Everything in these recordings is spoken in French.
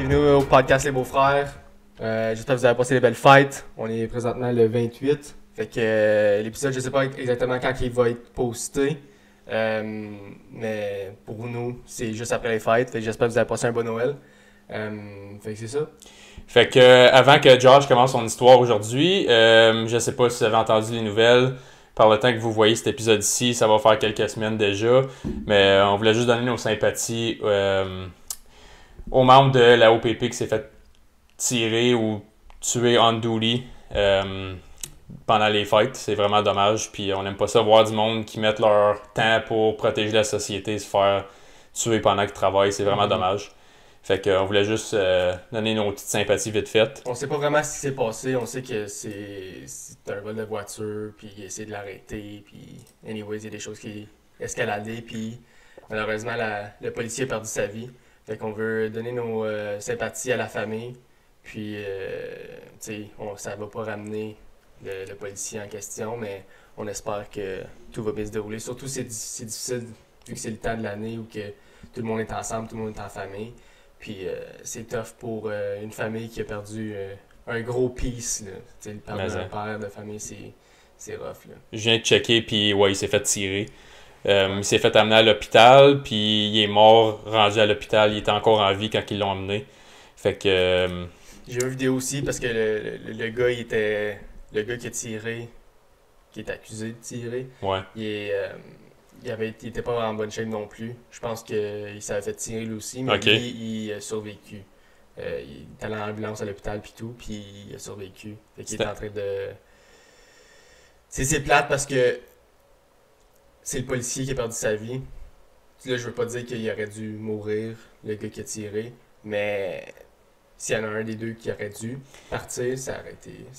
Bienvenue au podcast Les Beaux-Frères. J'espère que vous avez passé des belles fêtes. On est présentement le 28. Fait que l'épisode, je sais pas exactement quand il va être posté. Mais pour nous, c'est juste après les fêtes. Fait que j'espère que vous avez passé un bon Noël. Fait que c'est ça. Fait que avant que Josh commence son histoire aujourd'hui, je sais pas si vous avez entendu les nouvelles. Par le temps que vous voyez cet épisode-ci, ça va faire quelques semaines déjà. Mais on voulait juste donner nos sympathies aux membres de la OPP qui s'est fait tirer ou tuer on duty pendant les fêtes. C'est vraiment dommage. Puis on n'aime pas ça voir du monde qui mettent leur temps pour protéger la société se faire tuer pendant qu'ils travaillent. C'est vraiment dommage. Fait qu'on voulait juste donner nos petites sympathies vite faites. On sait pas vraiment ce qui s'est passé. On sait que c'est un vol de voiture, puis il a essayé de l'arrêter, puis anyways, il y a des choses qui escaladé, puis malheureusement, le policier a perdu sa vie. Fait qu'on veut donner nos sympathies à la famille, puis tu sais, ça va pas ramener le policier en question, mais on espère que tout va bien se dérouler. Surtout, c'est difficile, vu que c'est le temps de l'année où que tout le monde est ensemble, tout le monde est en famille. Puis c'est tough pour une famille qui a perdu un gros piece. Le perdre d'un père de famille, c'est rough. Là. Je viens de checker, puis ouais, il s'est fait tirer. Il s'est fait amener à l'hôpital, puis il est mort, rendu à l'hôpital. Il était encore en vie quand ils l'ont amené. Fait que... J'ai vu une vidéo aussi, parce que le gars, le gars qui a tiré, qui est accusé de tirer, ouais. il était pas en bonne shape non plus. Je pense qu'il s'avait fait tirer lui aussi, mais okay. lui, il a survécu. Il est allé en ambulance à l'hôpital puis tout, puis il a survécu. Fait qu'il est en train de... C'est plate parce que c'est le policier qui a perdu sa vie. Là, je veux pas dire qu'il aurait dû mourir, le gars qui a tiré, mais s'il y en a un des deux qui aurait dû partir, ça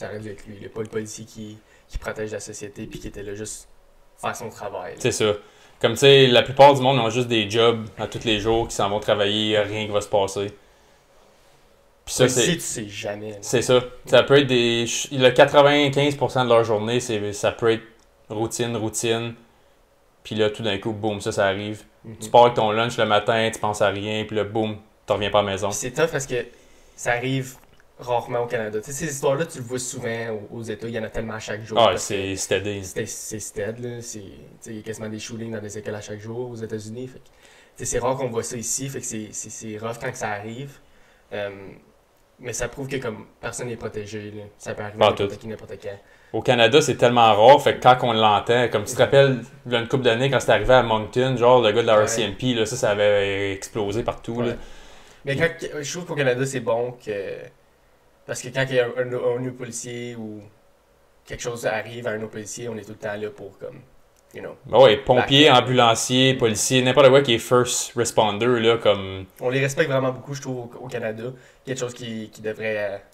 aurait dû être lui. Il pas le policier qui protège la société puis qui était là juste faire son travail. Là. C'est ça. Comme tu sais, la plupart du monde ont juste des jobs à tous les jours qui s'en vont travailler, rien qui va se passer. Puis ça, tu sais jamais. Là. C'est ça. Ça peut être des... Le 95% de leur journée, ça peut être routine. Puis là, tout d'un coup, boum, ça arrive. Mm-hmm. Tu pars avec ton lunch le matin, tu penses à rien, puis là, boum, tu reviens pas à la maison. Puis c'est tough parce que ça arrive rarement au Canada. Tu sais, ces histoires-là, tu le vois souvent aux États, il y en a tellement à chaque jour. Ah, c'est steady. C'est steady, là. Il y a quasiment des shootings dans des écoles à chaque jour aux États-Unis. Fait que, c'est rare qu'on voit ça ici, fait que c'est rough quand ça arrive. Mais ça prouve que comme personne n'est protégé. Là. Ça peut arriver n'importe quand. Au Canada, c'est tellement rare, fait que quand on l'entend, comme tu te rappelles, il y a une couple d'années, quand c'est arrivé à Moncton, genre le gars de la RCMP, là, ça avait explosé partout. Ouais. Là. Mais je trouve qu'au Canada, c'est bon que... Parce que quand il y a un nouveau policier ou quelque chose arrive à un autre policier, on est tout le temps là pour comme, you know... Ben ouais, pompiers, ambulanciers, policiers, n'importe quoi qui est first responder, là, comme... On les respecte vraiment beaucoup, je trouve, au Canada. Quelque chose qui devrait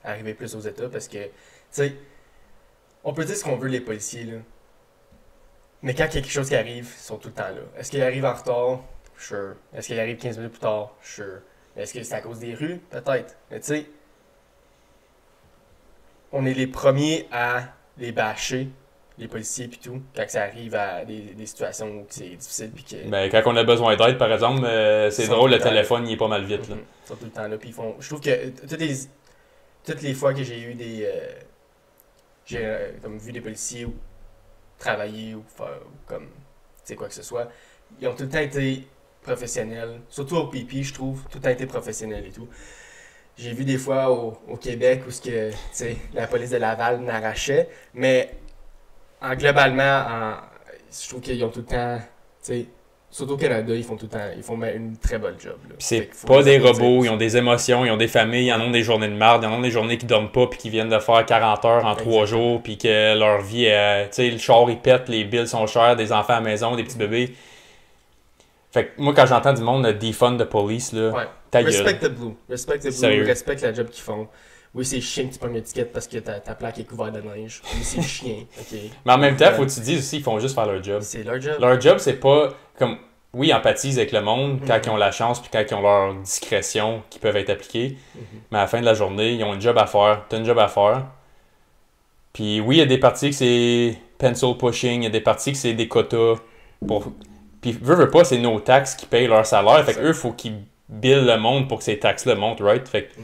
arriver plus aux États, parce que, tu sais, on peut dire ce qu'on veut, les policiers, là. Mais quand il y a quelque chose qui arrive, ils sont tout le temps là. Est-ce qu'il arrive en retard? Sure. Est-ce qu'il arrive 15 minutes plus tard? Sure. Mais est-ce que c'est à cause des rues? Peut-être. Mais tu sais, on est les premiers à les bâcher, les policiers pis tout, quand ça arrive à des situations où c'est difficile pis que... Ben, quand on a besoin d'aide, par exemple, c'est drôle, le téléphone, il est pas mal vite, là. Ils sont tout le temps là, pis ils font... Je trouve que toutes les fois que j'ai eu j'ai comme vu des policiers ou travailler ou faire comme, tu sais, quoi que ce soit, ils ont tout le temps été professionnels, surtout au PP, je trouve, tout le temps été professionnel et tout. J'ai vu des fois au Québec où la police de Laval n'arrachait, mais globalement, je trouve qu'ils ont tout le temps, surtout au Canada, ils font une très bonne job. Là. C'est pas des robots, ils ont des émotions, ils ont des familles, ils en ont des journées de marde, ils en ont des journées qui dorment pas puis qui viennent de faire 40 heures en 3 jours puis que leur vie, le char il pète, les bills sont chers, des enfants à la maison, des petits bébés. Fait que moi, quand j'entends du monde defund the police, là, ta gueule. Respect the blue. Respecte la job qu'ils font. Oui, c'est chiant que tu prends une étiquette parce que ta plaque est couverte de neige. Oui, c'est chiant. Okay. Mais en même temps, faut que tu dises aussi, ils font juste faire leur job. C'est leur job. Leur job, c'est pas comme... Oui, ils empathisent avec le monde quand ils ont la chance puis quand ils ont leur discrétion qui peuvent être appliquées. Mais à la fin de la journée, ils ont un job à faire. T'as un job à faire. Puis oui, il y a des parties que c'est pencil pushing, il y a des parties que c'est des quotas pour... Puis, veux pas, c'est nos taxes qui payent leur salaire. Fait qu'eux, il faut qu'ils bill le monde pour que ces taxes-là montent, right? Fait que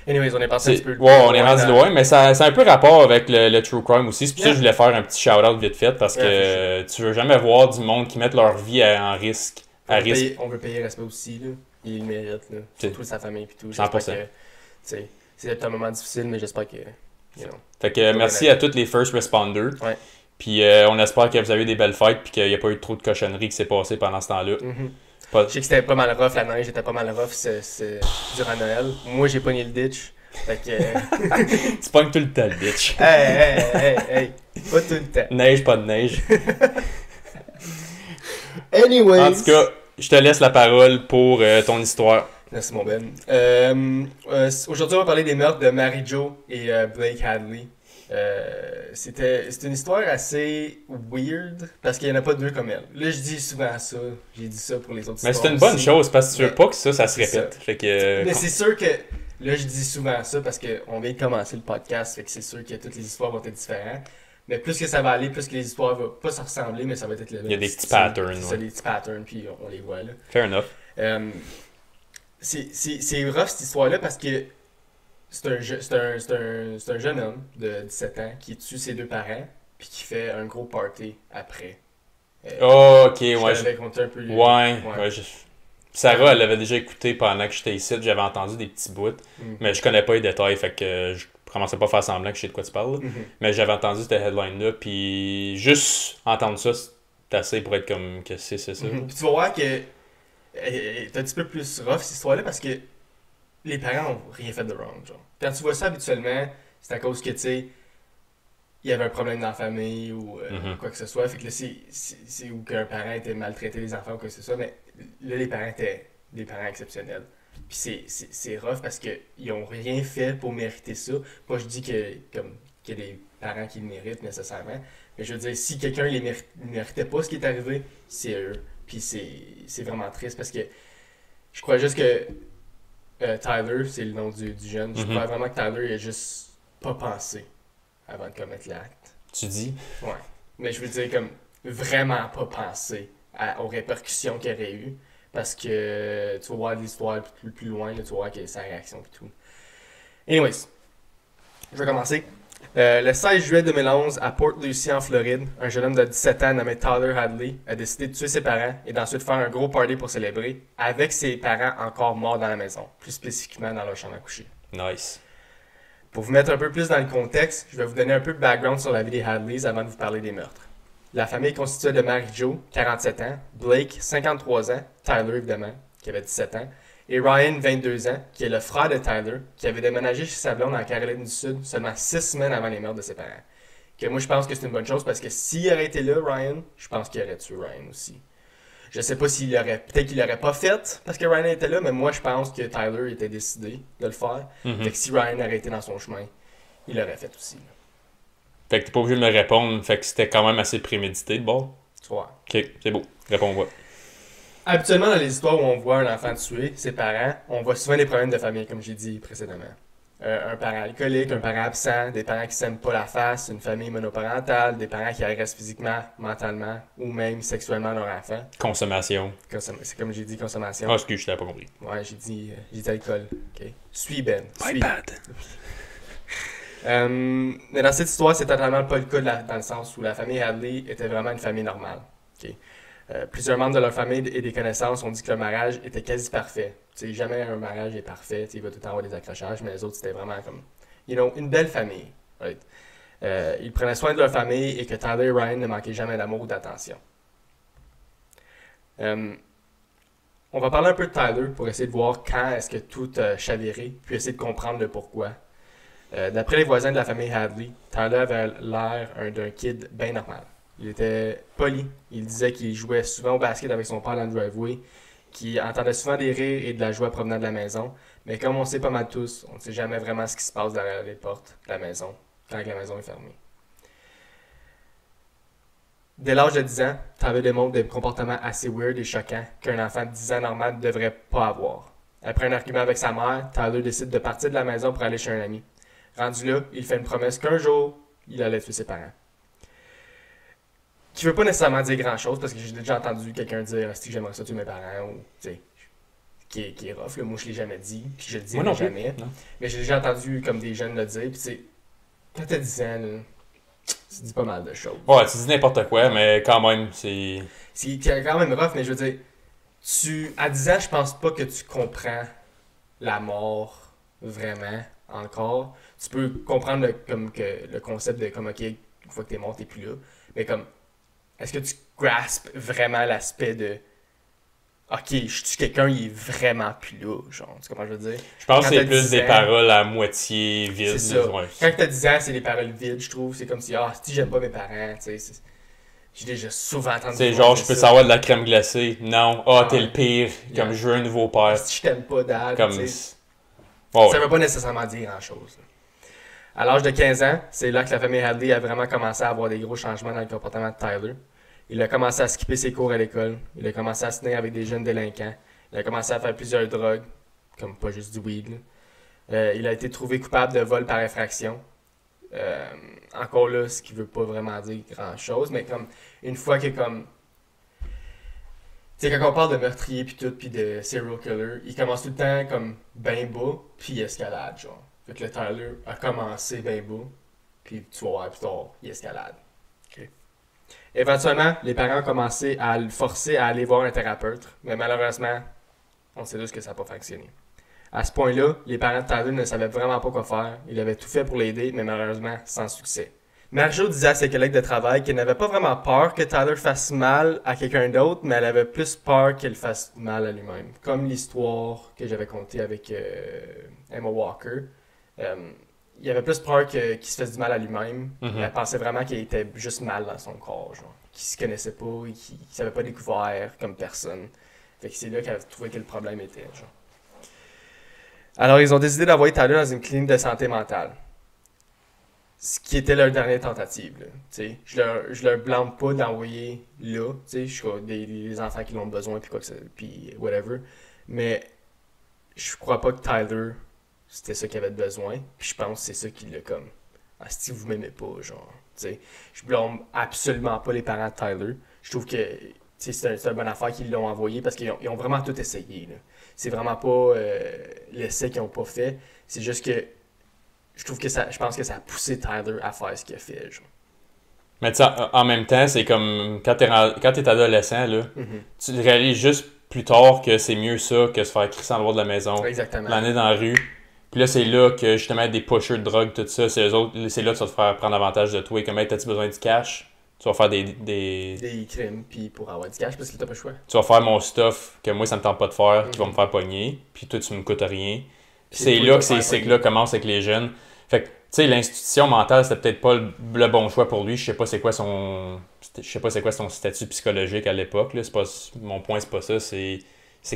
Anyways, on est passé un petit peu... ouais, on est rendu loin, mais ça a un peu rapport avec le true crime aussi. C'est pour ça que je voulais faire un petit shout-out vite fait, parce que tu veux jamais voir du monde qui met leur vie en risque. On veut payer respect aussi, là. Il le mérite, là. Surtout sa famille et tout. 100%. C'est un moment difficile, mais j'espère que... Fait que merci à tous les first responders. Ouais. Puis on espère que vous avez eu des belles fêtes puis qu'il n'y a pas eu trop de cochonneries qui s'est passé pendant ce temps-là. Je sais que c'était pas mal rough, la neige était pas mal rough durant Noël. Moi, j'ai pogné le ditch. Fait que... Tu pognes tout le temps le ditch. Hey. Pas tout le temps. Neige, pas de neige. Anyways. En tout cas, je te laisse la parole pour ton histoire. Merci mon Ben. Aujourd'hui, on va parler des meurtres de Mary Jo et Blake Hadley. C'est une histoire assez weird parce qu'il n'y en a pas deux comme elle. Là, je dis souvent ça. J'ai dit ça pour les autres histoires. Mais c'est une bonne chose parce que tu veux pas que ça se répète. Ça. Fait que, mais c'est sûr que là, je dis souvent ça parce qu'on vient de commencer le podcast. Fait que c'est sûr que toutes les histoires vont être différentes. Mais plus que ça va aller, plus que les histoires vont pas se ressembler, mais ça va être le même. Il y a des petits patterns. C'est ça, des petits patterns, puis on les voit là. Fair enough. C'est rough cette histoire-là parce que c'est un jeune homme de 17 ans qui tue ses deux parents puis qui fait un gros party après. Ok, ouais. Raconté un peu, ouais. Sarah, elle l'avait déjà écouté pendant que j'étais ici. J'avais entendu des petits bouts, mais je connais pas les détails, fait que je commençais pas à faire semblant que je sais de quoi tu parles. Mais j'avais entendu cette headline-là, puis juste entendre ça, c'est assez pour être comme que c'est ça. Puis tu vas voir que c'est un petit peu plus rough cette histoire-là parce que les parents ont rien fait de wrong, genre. Quand tu vois ça habituellement, c'est à cause que, tu sais, il y avait un problème dans la famille ou quoi que ce soit. Fait que là, c'est ou qu'un parent était maltraité des enfants ou quoi que ce soit. Mais là, les parents étaient des parents exceptionnels. Puis c'est rough parce qu'ils ont rien fait pour mériter ça. Moi, je dis qu'il y a des parents qui le méritent nécessairement. Mais je veux dire, si quelqu'un ne méritait pas ce qui est arrivé, c'est eux. Puis c'est vraiment triste parce que je crois juste que Tyler, c'est le nom du jeune. Je crois vraiment que Tyler, il a juste pas pensé avant de commettre l'acte. Tu dis? Ouais. Mais je veux dire, comme, vraiment pas pensé aux répercussions qu'il y aurait eu. Parce que tu vas voir l'histoire plus loin, là, tu vas voir quelle est sa réaction et tout. Anyways, je vais commencer. Le 16 juillet 2011, à Port Lucie, en Floride, un jeune homme de 17 ans nommé Tyler Hadley a décidé de tuer ses parents et d'ensuite faire un gros party pour célébrer, avec ses parents encore morts dans la maison, plus spécifiquement dans leur chambre à coucher. Nice. Pour vous mettre un peu plus dans le contexte, je vais vous donner un peu de background sur la vie des Hadleys avant de vous parler des meurtres. La famille constituait de Mary Jo, 47 ans, Blake, 53 ans, Tyler évidemment, qui avait 17 ans, et Ryan, 22 ans, qui est le frère de Tyler, qui avait déménagé chez sa blonde en Caroline du Sud seulement 6 semaines avant les meurtres de ses parents. Que moi, je pense que c'est une bonne chose parce que s'il aurait été là, Ryan, je pense qu'il aurait tué Ryan aussi. Je sais pas s'il aurait... Peut-être qu'il l'aurait pas fait parce que Ryan était là, mais moi, je pense que Tyler était décidé de le faire. Fait que si Ryan aurait été dans son chemin, il l'aurait fait aussi. Fait que t'es pas obligé de me répondre, fait que c'était quand même assez prémédité, bon. Tu vois. Ok, c'est beau. Réponds-moi. Habituellement, dans les histoires où on voit un enfant tuer ses parents, on voit souvent des problèmes de famille, comme j'ai dit précédemment. Un parent alcoolique, un parent absent, des parents qui s'aiment pas la face, une famille monoparentale, des parents qui agressent physiquement, mentalement ou même sexuellement leur enfant. Consommation. C'est comme j'ai dit, consommation. Ah, excuse, je t'avais pas compris. Ouais, j'ai dit alcool. Okay. Suis Ben. My bad. Mais dans cette histoire, c'est totalement pas le cas dans le sens où la famille Hadley était vraiment une famille normale. Okay. Plusieurs membres de leur famille et des connaissances ont dit que leur mariage était quasi parfait. T'sais, jamais un mariage est parfait, il va tout le temps avoir des accrochages, mais les autres, c'était vraiment comme, une belle famille. Right? Ils prenaient soin de leur famille et que Tyler et Ryan ne manquaient jamais d'amour ou d'attention. On va parler un peu de Tyler pour essayer de voir quand est-ce que tout a chaviré, puis essayer de comprendre le pourquoi. D'après les voisins de la famille Hadley, Tyler avait l'air d'un kid bien normal. Il était poli. Il disait qu'il jouait souvent au basket avec son père dans le driveway, qu'il entendait souvent des rires et de la joie provenant de la maison. Mais comme on sait pas mal tous, on ne sait jamais vraiment ce qui se passe derrière les portes de la maison, quand la maison est fermée. Dès l'âge de 10 ans, Tyler démontre des comportements assez weird et choquants qu'un enfant de 10 ans normal ne devrait pas avoir. Après un argument avec sa mère, Tyler décide de partir de la maison pour aller chez un ami. Rendu là, il fait une promesse qu'un jour, il allait tuer ses parents. Qui veut pas nécessairement dire grand chose parce que j'ai déjà entendu quelqu'un dire si j'aimerais ça tuer mes parents ou tu sais qui est rough. Là. Moi, je l'ai jamais dit, puis je le Moi non dirai plus. jamais. Non. Mais j'ai déjà entendu comme des jeunes le dire, puis tu sais, quand t'as 10 ans, là, tu dis pas mal de choses. Ouais, tu dis n'importe quoi, mais quand même, c'est... C'est quand même rough, mais je veux dire, à 10 ans, je pense pas que tu comprends la mort vraiment encore. Tu peux comprendre le concept de comme, ok, une fois que t'es mort, t'es plus là. Mais comme, est-ce que tu graspes vraiment l'aspect de, ok, je suis quelqu'un, il est vraiment plus là, genre, tu comprends ce que je veux dire? Je pense Quand que c'est t'as plus 10 des ans, paroles à moitié vides. C'est ça. Ouais. Quand t'as 10 ans, c'est des paroles vides, je trouve. C'est comme si, si j'aime pas mes parents, tu sais. J'ai déjà souvent entendu C'est dire genre, je peux ça. savoir de la crème glacée. Non. Ah, t'es Ouais. le pire. Yeah. Comme je veux un nouveau père. Si je t'aime pas, dad, Comme... tu sais. Ouais, Ça ouais. veut pas nécessairement dire grand-chose. À l'âge de 15 ans, c'est là que la famille Hadley a vraiment commencé à avoir des gros changements dans le comportement de Tyler. Il a commencé à skipper ses cours à l'école. Il a commencé à se tenir avec des jeunes délinquants. Il a commencé à faire plusieurs drogues, comme pas juste du weed. Il a été trouvé coupable de vol par infraction. Encore là, ce qui veut pas vraiment dire grand-chose, mais comme une fois que comme... Tu sais, quand on parle de meurtrier puis tout, puis de serial killer, il commence tout le temps comme ben bas, puis il escalade, genre. Fait que le Tyler a commencé ben bas, puis tu vas voir plus tard, il escalade. Okay. Éventuellement, les parents ont commencé à le forcer à aller voir un thérapeute, mais malheureusement, on sait tous que ça n'a pas fonctionné. À ce point-là, les parents de Tyler ne savaient vraiment pas quoi faire. Ils avaient tout fait pour l'aider, mais malheureusement, sans succès. Marjo disait à ses collègues de travail qu'elle n'avait pas vraiment peur que Tyler fasse mal à quelqu'un d'autre, mais elle avait plus peur qu'il fasse mal à lui-même. Comme l'histoire que j'avais contée avec Emma Walker. Il avait plus peur qu'il se fasse du mal à lui-même. Mhm. Elle pensait vraiment qu'il était juste mal dans son corps, genre. Qu'il se connaissait pas, qu'il s'avait pas découvert comme personne. Fait que c'est là qu'elle a trouvé que le problème était, genre. Alors, ils ont décidé d'envoyer Tyler dans une clinique de santé mentale. Ce qui était leur dernière tentative. Là, je leur blâme pas d'envoyer là. Je crois des enfants qui l'ont besoin, puis quoi que ça, puis whatever. Mais je crois pas que Tyler, c'était ça qu'il avait besoin. Puis je pense que c'est ça qui l'a comme. Ah, si vous m'aimez pas, genre. T'sais. Je blâme absolument pas les parents de Tyler. Je trouve que c'est une bonne affaire qu'ils l'ont envoyé parce qu'ils ont vraiment tout essayé. Là. C'est vraiment pas l'essai qu'ils ont pas fait. C'est juste que je pense que ça a poussé Tyler à faire ce qu'il a fait. Genre. Mais tu sais, en même temps, c'est comme quand t'es adolescent, là, tu réalises juste plus tard que c'est mieux ça que se faire crisser en dehors de la maison, Exactement. l'année dans la rue. Puis là, c'est là que justement des pushers de drogue, tout ça, c'est là que tu vas te faire prendre avantage de toi. Comme, hey, t'as-tu besoin du cash? Tu vas faire des crimes, puis pour avoir du cash, parce que t'as pas le choix. Tu vas faire mon stuff que moi, ça me tente pas de faire, qui va me faire pogner. Puis toi, tu me coûtes rien. Puis c'est là que ces cycles-là commencent avec les jeunes. Fait que, tu sais, l'institution mentale, c'était peut-être pas le bon choix pour lui. Je sais pas c'est quoi son statut psychologique à l'époque. Là. Mon point, c'est pas ça. C'est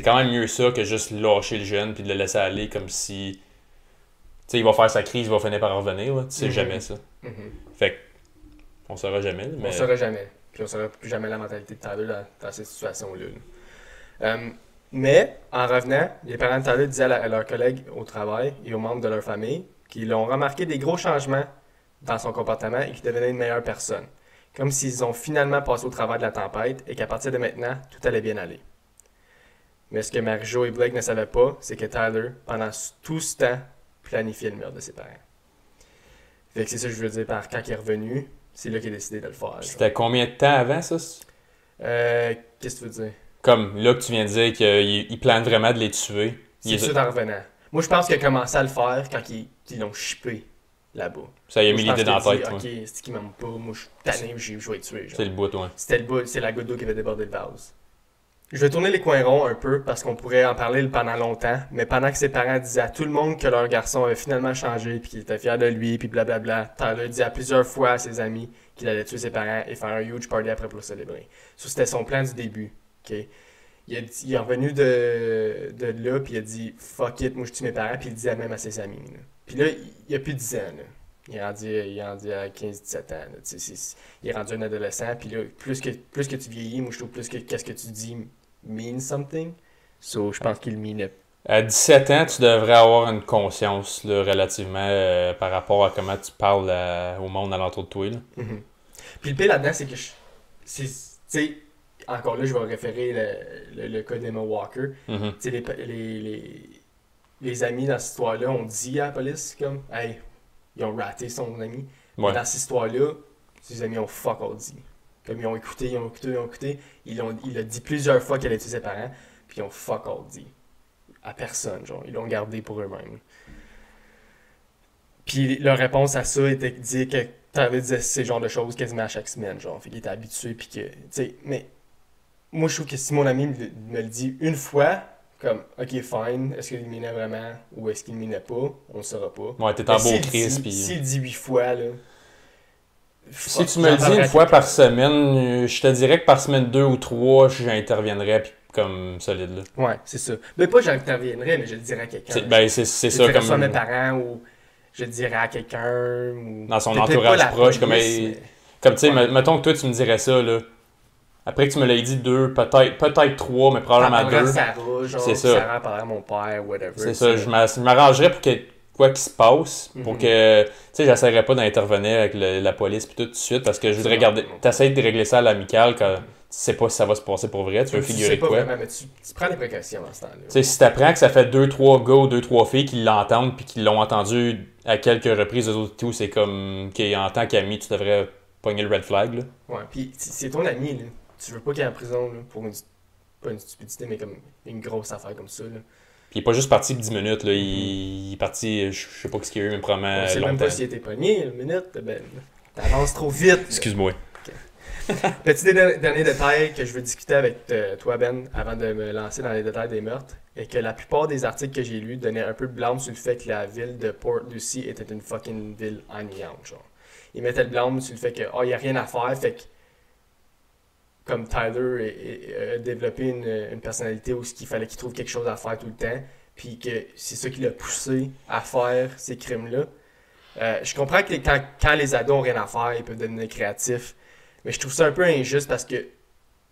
quand même mieux ça que juste lâcher le jeune puis de le laisser aller comme si... Tu sais, il va faire sa crise, il va finir par revenir. Là. Tu sais jamais ça. Fait que, on saura jamais. Mais... On saura jamais. Puis on saura plus jamais la mentalité de Tyler dans cette situation-là. Mais, en revenant, les parents de Tyler disaient à leurs collègues au travail et aux membres de leur famille qu'ils ont remarqué des gros changements dans son comportement et qu'il devenait une meilleure personne. Comme s'ils ont finalement passé au travers de la tempête et qu'à partir de maintenant, tout allait bien aller. Mais ce que Marjo et Blake ne savaient pas, c'est que Tyler, pendant tout ce temps, planifiait le meurtre de ses parents. Fait que c'est ça que je veux dire par quand il est revenu, c'est là qu'il a décidé de le faire. C'était combien de temps avant ça? Qu'est-ce que tu veux dire? Comme là que tu viens de dire qu'il plane vraiment de les tuer. C'est sûr en revenant. Moi, je pense qu'il a commencé à le faire quand ils l'ont shippé là-bas. Ça y a Moi, mis je pense l'idée dans la qu'il a tête. dit, Ouais. ok, c'est qui m'aime pas, moi je suis tanné, je vais le tuer. Genre. C'est le bout, ouais. C'est la goutte d'eau qui avait débordé le vase. Je vais tourner les coins ronds un peu parce qu'on pourrait en parler pendant longtemps, mais pendant que ses parents disaient à tout le monde que leur garçon avait finalement changé puis qu'il était fier de lui puis blablabla, Tyler dit à plusieurs fois à ses amis qu'il allait tuer ses parents et faire un huge party après pour le célébrer. Ça, c'était son plan du début. Okay? Il est revenu de là puis il a dit « Fuck it, moi je tue mes parents » puis il le disait même à ses amis. Là. Puis là, il a plus de 10 ans. Là. Il est rendu à 15-17 ans. Là. Il est rendu un adolescent. Puis là, plus que tu vieillis, moi je trouve plus que qu'est-ce que tu dis mean something. So, je pense qu'il mean it. À 17 ans, tu devrais avoir une conscience là, relativement par rapport à comment tu parles au monde alentour de toi. Là. Puis le pire là-dedans, c'est que encore là, je vais référer le cas d'Emma Walker. Mhm. Tu sais, les amis dans cette histoire-là ont dit à la police, comme, hey, ils ont raté son ami. Ouais. Mais dans cette histoire-là, ses amis ont fuck all dit. Comme ils ont écouté. Il a dit plusieurs fois qu'elle était ses parents, puis ils ont fuck all dit. À personne, genre. Ils l'ont gardé pour eux-mêmes. Puis leur réponse à ça était de dire que t'avais dit ces genres de choses quasiment à chaque semaine, genre. Fait qu'il était habitué, puis que, tu sais, mais moi je trouve que si mon ami me le dit une fois, comme, ok, fine, est-ce qu'il m'aimait vraiment ou est-ce qu'il m'aimait pas, on le saura pas. Ouais, t'es en Mais beau s'il crise. dit- Puis... S'il dit 8 fois, là. Si tu me le dis une fois par semaine, je te dirais que par semaine 2 ou 3, j'interviendrais puis comme solide. Là. Ouais, c'est ça. Mais pas j'interviendrais, mais je le dirais à quelqu'un. C'est Je ça dirais ça à mes comme parents ou je le dirais à quelqu'un. Ou... dans son peut-être entourage pas la proche. Comme, police, hey, mais- comme tu sais, Ouais. mettons que toi tu me dirais ça, là. Après que tu me l'aies dit 2, peut-être 3, mais T'en probablement parlerais à 2. Sarah, genre, C'est puis ça. Sarah parlerait à mon père, whatever. C'est ça, je m'arrangerais pour que quoi qu'il se passe, pour Mhm. que, tu sais, j'essaierais pas d'intervenir avec la police puis tout de suite, parce que je voudrais garder, t'essayes de régler ça à l'amical quand tu sais pas si ça va se passer pour vrai, tu veux Tu figurer sais de pas quoi. vraiment, mais tu prends des précautions dans ce temps-là. Tu sais, si t'apprends que ça fait 2-3 gars ou 2-3 filles qui l'entendent puis qui l'ont entendu à quelques reprises, eux autres tout, c'est comme qu'en tant qu'ami, tu devrais pogner le red flag, là. Ouais, puis c'est ton ami, là. Tu veux pas qu'il est en prison, là, pour pas une stupidité, mais comme une grosse affaire comme ça, là. Puis il est pas juste parti 10 minutes, là, il est parti, je sais pas ce qu'il y a eu, mais probablement On sait même longtemps. pas s'il était pogné, une minute, ben, t'avances trop vite. Excuse-moi. Petit dernier détail que je veux discuter avec toi, Ben, avant de me lancer dans les détails des meurtres, est que la plupart des articles que j'ai lus donnaient un peu de blâme sur le fait que la ville de Port Lucie était une fucking ville ennuyante, genre. Ils mettaient le blâme sur le fait que, y a rien à faire, fait que, comme Tyler a développé une personnalité où il fallait qu'il trouve quelque chose à faire tout le temps, puis que c'est ça qui l'a poussé à faire ces crimes-là. Je comprends que quand les ados ont rien à faire, ils peuvent devenir créatifs, mais je trouve ça un peu injuste parce que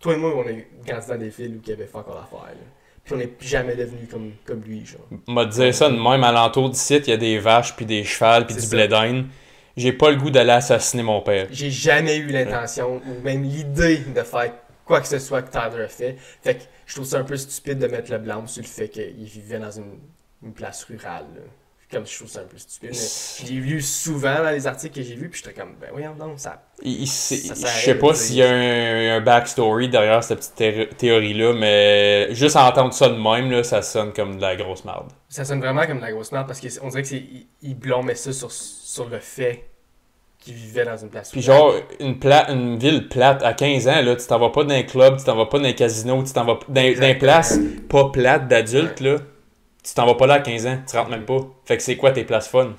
toi et moi, on est grandi dans des villes où il y avait fuck all à faire. Là. Puis on n'est jamais devenu comme lui, genre. M'a dire ça de même, alentour d'ici, il y a des vaches, puis des chevals, puis C'est du ça. blé d'Inde. J'ai pas le goût d'aller assassiner mon père. J'ai jamais eu l'intention ou même l'idée de faire quoi que ce soit que Tyler a fait. Fait que je trouve ça un peu stupide de mettre le blâme sur le fait qu'il vivait dans une place rurale. Là. Comme je trouve ça un peu stupide. Mais je l'ai lu souvent dans les articles que j'ai vus, puis j'étais comme, ben voyons donc, ça. Je Ça sais pas s'il y a un backstory derrière cette petite théorie-là, mais juste à entendre ça de même, là, ça sonne comme de la grosse merde. Ça sonne vraiment comme de la grosse merde parce qu'on dirait qu'il blâmait ça sur le fait qu'il vivait dans une place Puis rurale. genre, une ville plate, à 15 ans, là, tu t'en vas pas dans un club, tu t'en vas pas dans un casino, tu t'en vas dans une place pas plate d'adultes, là. Tu t'en vas pas là à 15 ans, tu rentres même pas. Fait que c'est quoi tes places fun?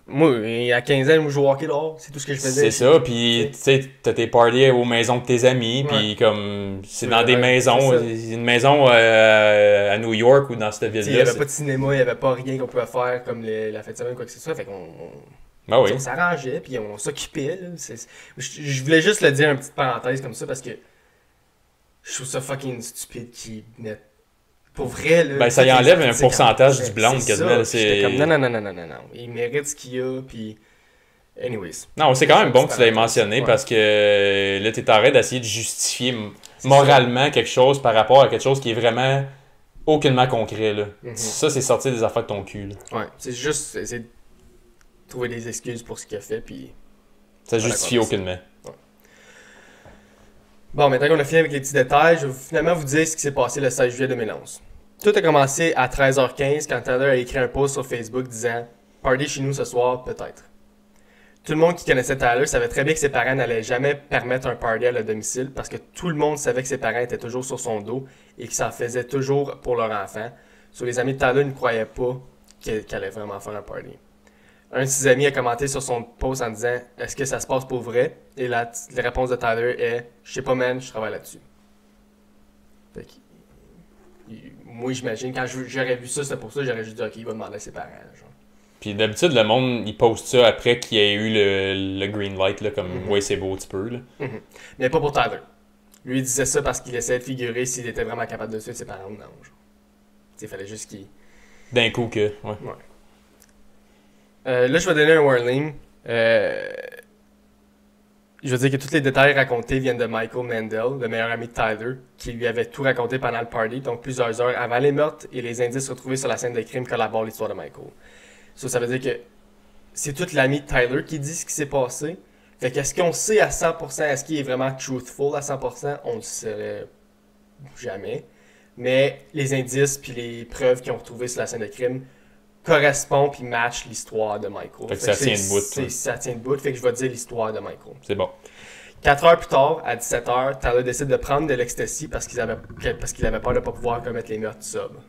Moi, à 15 ans, je jouais au hockey dehors, c'est tout ce que je faisais. C'est ça, puis tu sais, t'as tes parties aux maisons de tes amis, puis comme, c'est dans des maisons, c'est une maison à New York ou dans cette Il n'y ville-là. avait pas de cinéma, il n'y avait pas rien qu'on pouvait faire comme la fête de semaine, quoi que ce soit. Fait qu'on Ben oui. on s'arrangeait, puis on s'occupait. Là. Je voulais juste le dire, une petite parenthèse comme ça, parce que je trouve ça fucking stupide qu'ils mettent. Pour vrai, là. Ben, ça y enlève un pourcentage du blâme, c'est quasiment, ça. là, J'étais c'est- comme non. Il mérite ce qu'il a, puis. Anyways. Non, c'est quand même bon que tu l'aies Ouais. mentionné parce que là, t'es en train d'essayer de justifier moralement quelque chose par rapport à quelque chose qui est vraiment aucunement concret, là. Mhm. Ça, c'est sortir des affaires de ton cul, là. Ouais, c'est juste essayer de trouver des excuses pour ce qu'il a fait, puis. Ça Voilà, justifie quoi, aucunement. Bon, maintenant qu'on a fini avec les petits détails, je vais finalement vous dire ce qui s'est passé le 16 juillet 2011. Tout a commencé à 13h15 quand Tyler a écrit un post sur Facebook disant « Party chez nous ce soir, peut-être ». Tout le monde qui connaissait Tyler savait très bien que ses parents n'allaient jamais permettre un party à leur domicile parce que tout le monde savait que ses parents étaient toujours sur son dos et qu'ils s'en faisaient toujours pour leur enfant. Sur les amis de Tyler ne croyaient pas qu'elle allait vraiment faire un party. Un de ses amis a commenté sur son post en disant « Est-ce que ça se passe pour vrai? » Et la réponse de Tyler est « Je sais pas, man, je travaille là-dessus. » Fait que, moi, j'imagine, quand j'aurais vu ça, c'est pour ça, j'aurais juste dit « Ok, il va demander à ses parents. » genre. Puis d'habitude, le monde, il poste ça après qu'il y ait eu le green light, là, comme « Ouais, c'est beau, tu peux, là. » Mais pas pour Tyler. Lui, il disait ça parce qu'il essayait de figurer s'il était vraiment capable de suivre ses parents ou non. Genre. Il fallait juste qu'il... D'un coup que, ouais. Là, je vais donner un warning. je veux dire que tous les détails racontés viennent de Michael Mandel, le meilleur ami de Tyler, qui lui avait tout raconté pendant le party, donc plusieurs heures avant les meurtres et les indices retrouvés sur la scène de crime collaborent l'histoire de Michael. Ça veut dire que c'est tout l'ami de Tyler qui dit ce qui s'est passé. Fait qu'est-ce qu'on sait à 100%, est-ce qu'il est vraiment truthful à 100%? On le saurait jamais. Mais les indices puis les preuves qu'ils ont retrouvées sur la scène de crime correspondent puis matchent l'histoire de Michael. Fait que ça tient debout. Ça tient debout, fait que je vais dire l'histoire de Michael. C'est bon. 4 heures plus tard, à 17 heures, Tyler décide de prendre de l'ecstasy parce qu'il avait peur de ne pas pouvoir commettre les meurtres sobre.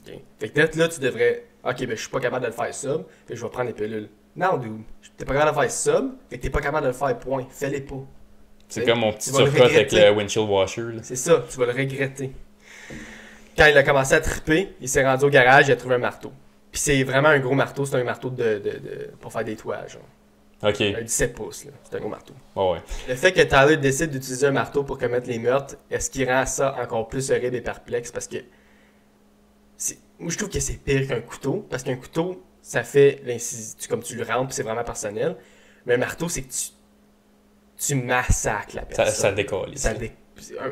Okay. Fait que là, tu devrais... Ok, ben je suis pas capable de le faire sobre, fait que je vais prendre les pilules. Non, dude. T'es pas capable de le faire sobre, fait que t'es pas capable de le faire, point. Fais-les pas. C'est comme mon petit surcut avec le windshield washer. Là. C'est ça, tu vas le regretter. Quand il a commencé à triper, il s'est rendu au garage, il a trouvé un marteau. Puis c'est vraiment un gros marteau, c'est un marteau pour faire des toits, genre. Ok. Un 17 pouces, là. C'est un gros marteau. Oh ouais. Le fait que Tyler décide d'utiliser un marteau pour commettre les meurtres, est-ce qui rend ça encore plus horrible et perplexe? Parce que moi, je trouve que c'est pire qu'un couteau. Parce qu'un couteau, ça fait l'incision, comme tu le rentres, puis c'est vraiment personnel. Mais un marteau, c'est que tu massacres la personne. Ça décolle.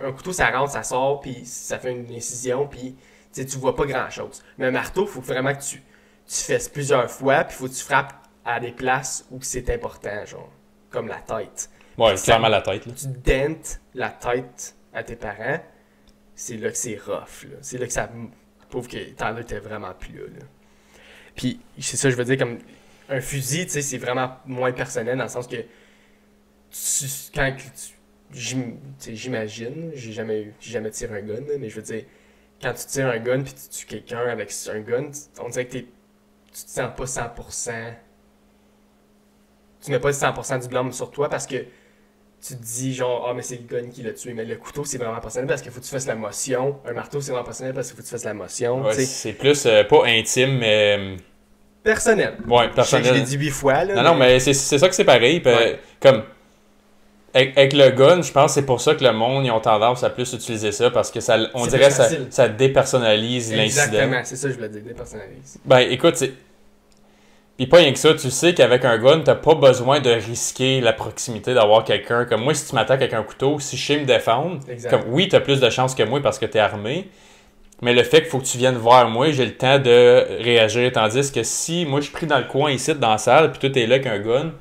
Un couteau, ça rentre, ça sort, puis ça fait une incision, puis tu vois pas grand-chose. Mais un marteau, il faut vraiment que tu fasses plusieurs fois, puis il faut que tu frappes à des places où c'est important, genre, comme la tête. Ouais, clairement la tête. Là. Tu dentes la tête à tes parents, c'est là que c'est rough. Là. C'est là que ça prouve que Tyler était vraiment plus là. Puis, c'est ça, je veux dire, comme un fusil, tu sais, c'est vraiment moins personnel dans le sens que j'imagine, j'ai jamais tiré un gun, là, mais je veux dire, quand tu tires un gun puis tu tues quelqu'un avec un gun, on dirait que tu te sens pas 100%. Tu mets pas 100% du blâme sur toi parce que tu te dis genre, mais c'est le gun qui l'a tué. Mais le couteau, c'est vraiment personnel parce qu'il faut que tu fasses la motion. Un marteau, c'est vraiment personnel parce qu'il faut que tu fasses la motion. Ouais, c'est plus pas intime, mais. Personnel. Ouais, personnel. Je l'ai dit 8 fois. Là, non, mais c'est ça que c'est pareil. Ouais. Comme. Avec le gun, je pense que c'est pour ça que le monde, ils ont tendance à plus utiliser ça parce que on dirait que ça dépersonnalise l'incident. Exactement, c'est ça que je voulais dire, dépersonnalise. Ben écoute, puis pas rien que ça, tu sais qu'avec un gun, t'as pas besoin de risquer la proximité d'avoir quelqu'un. Comme moi, si tu m'attaques avec un couteau, si je sais me défendre, comme oui, t'as plus de chance que moi parce que t'es armé, mais le fait qu'il faut que tu viennes vers moi, j'ai le temps de réagir. Tandis que si moi je suis pris dans le coin ici, dans la salle, puis toi t'es là avec un gun,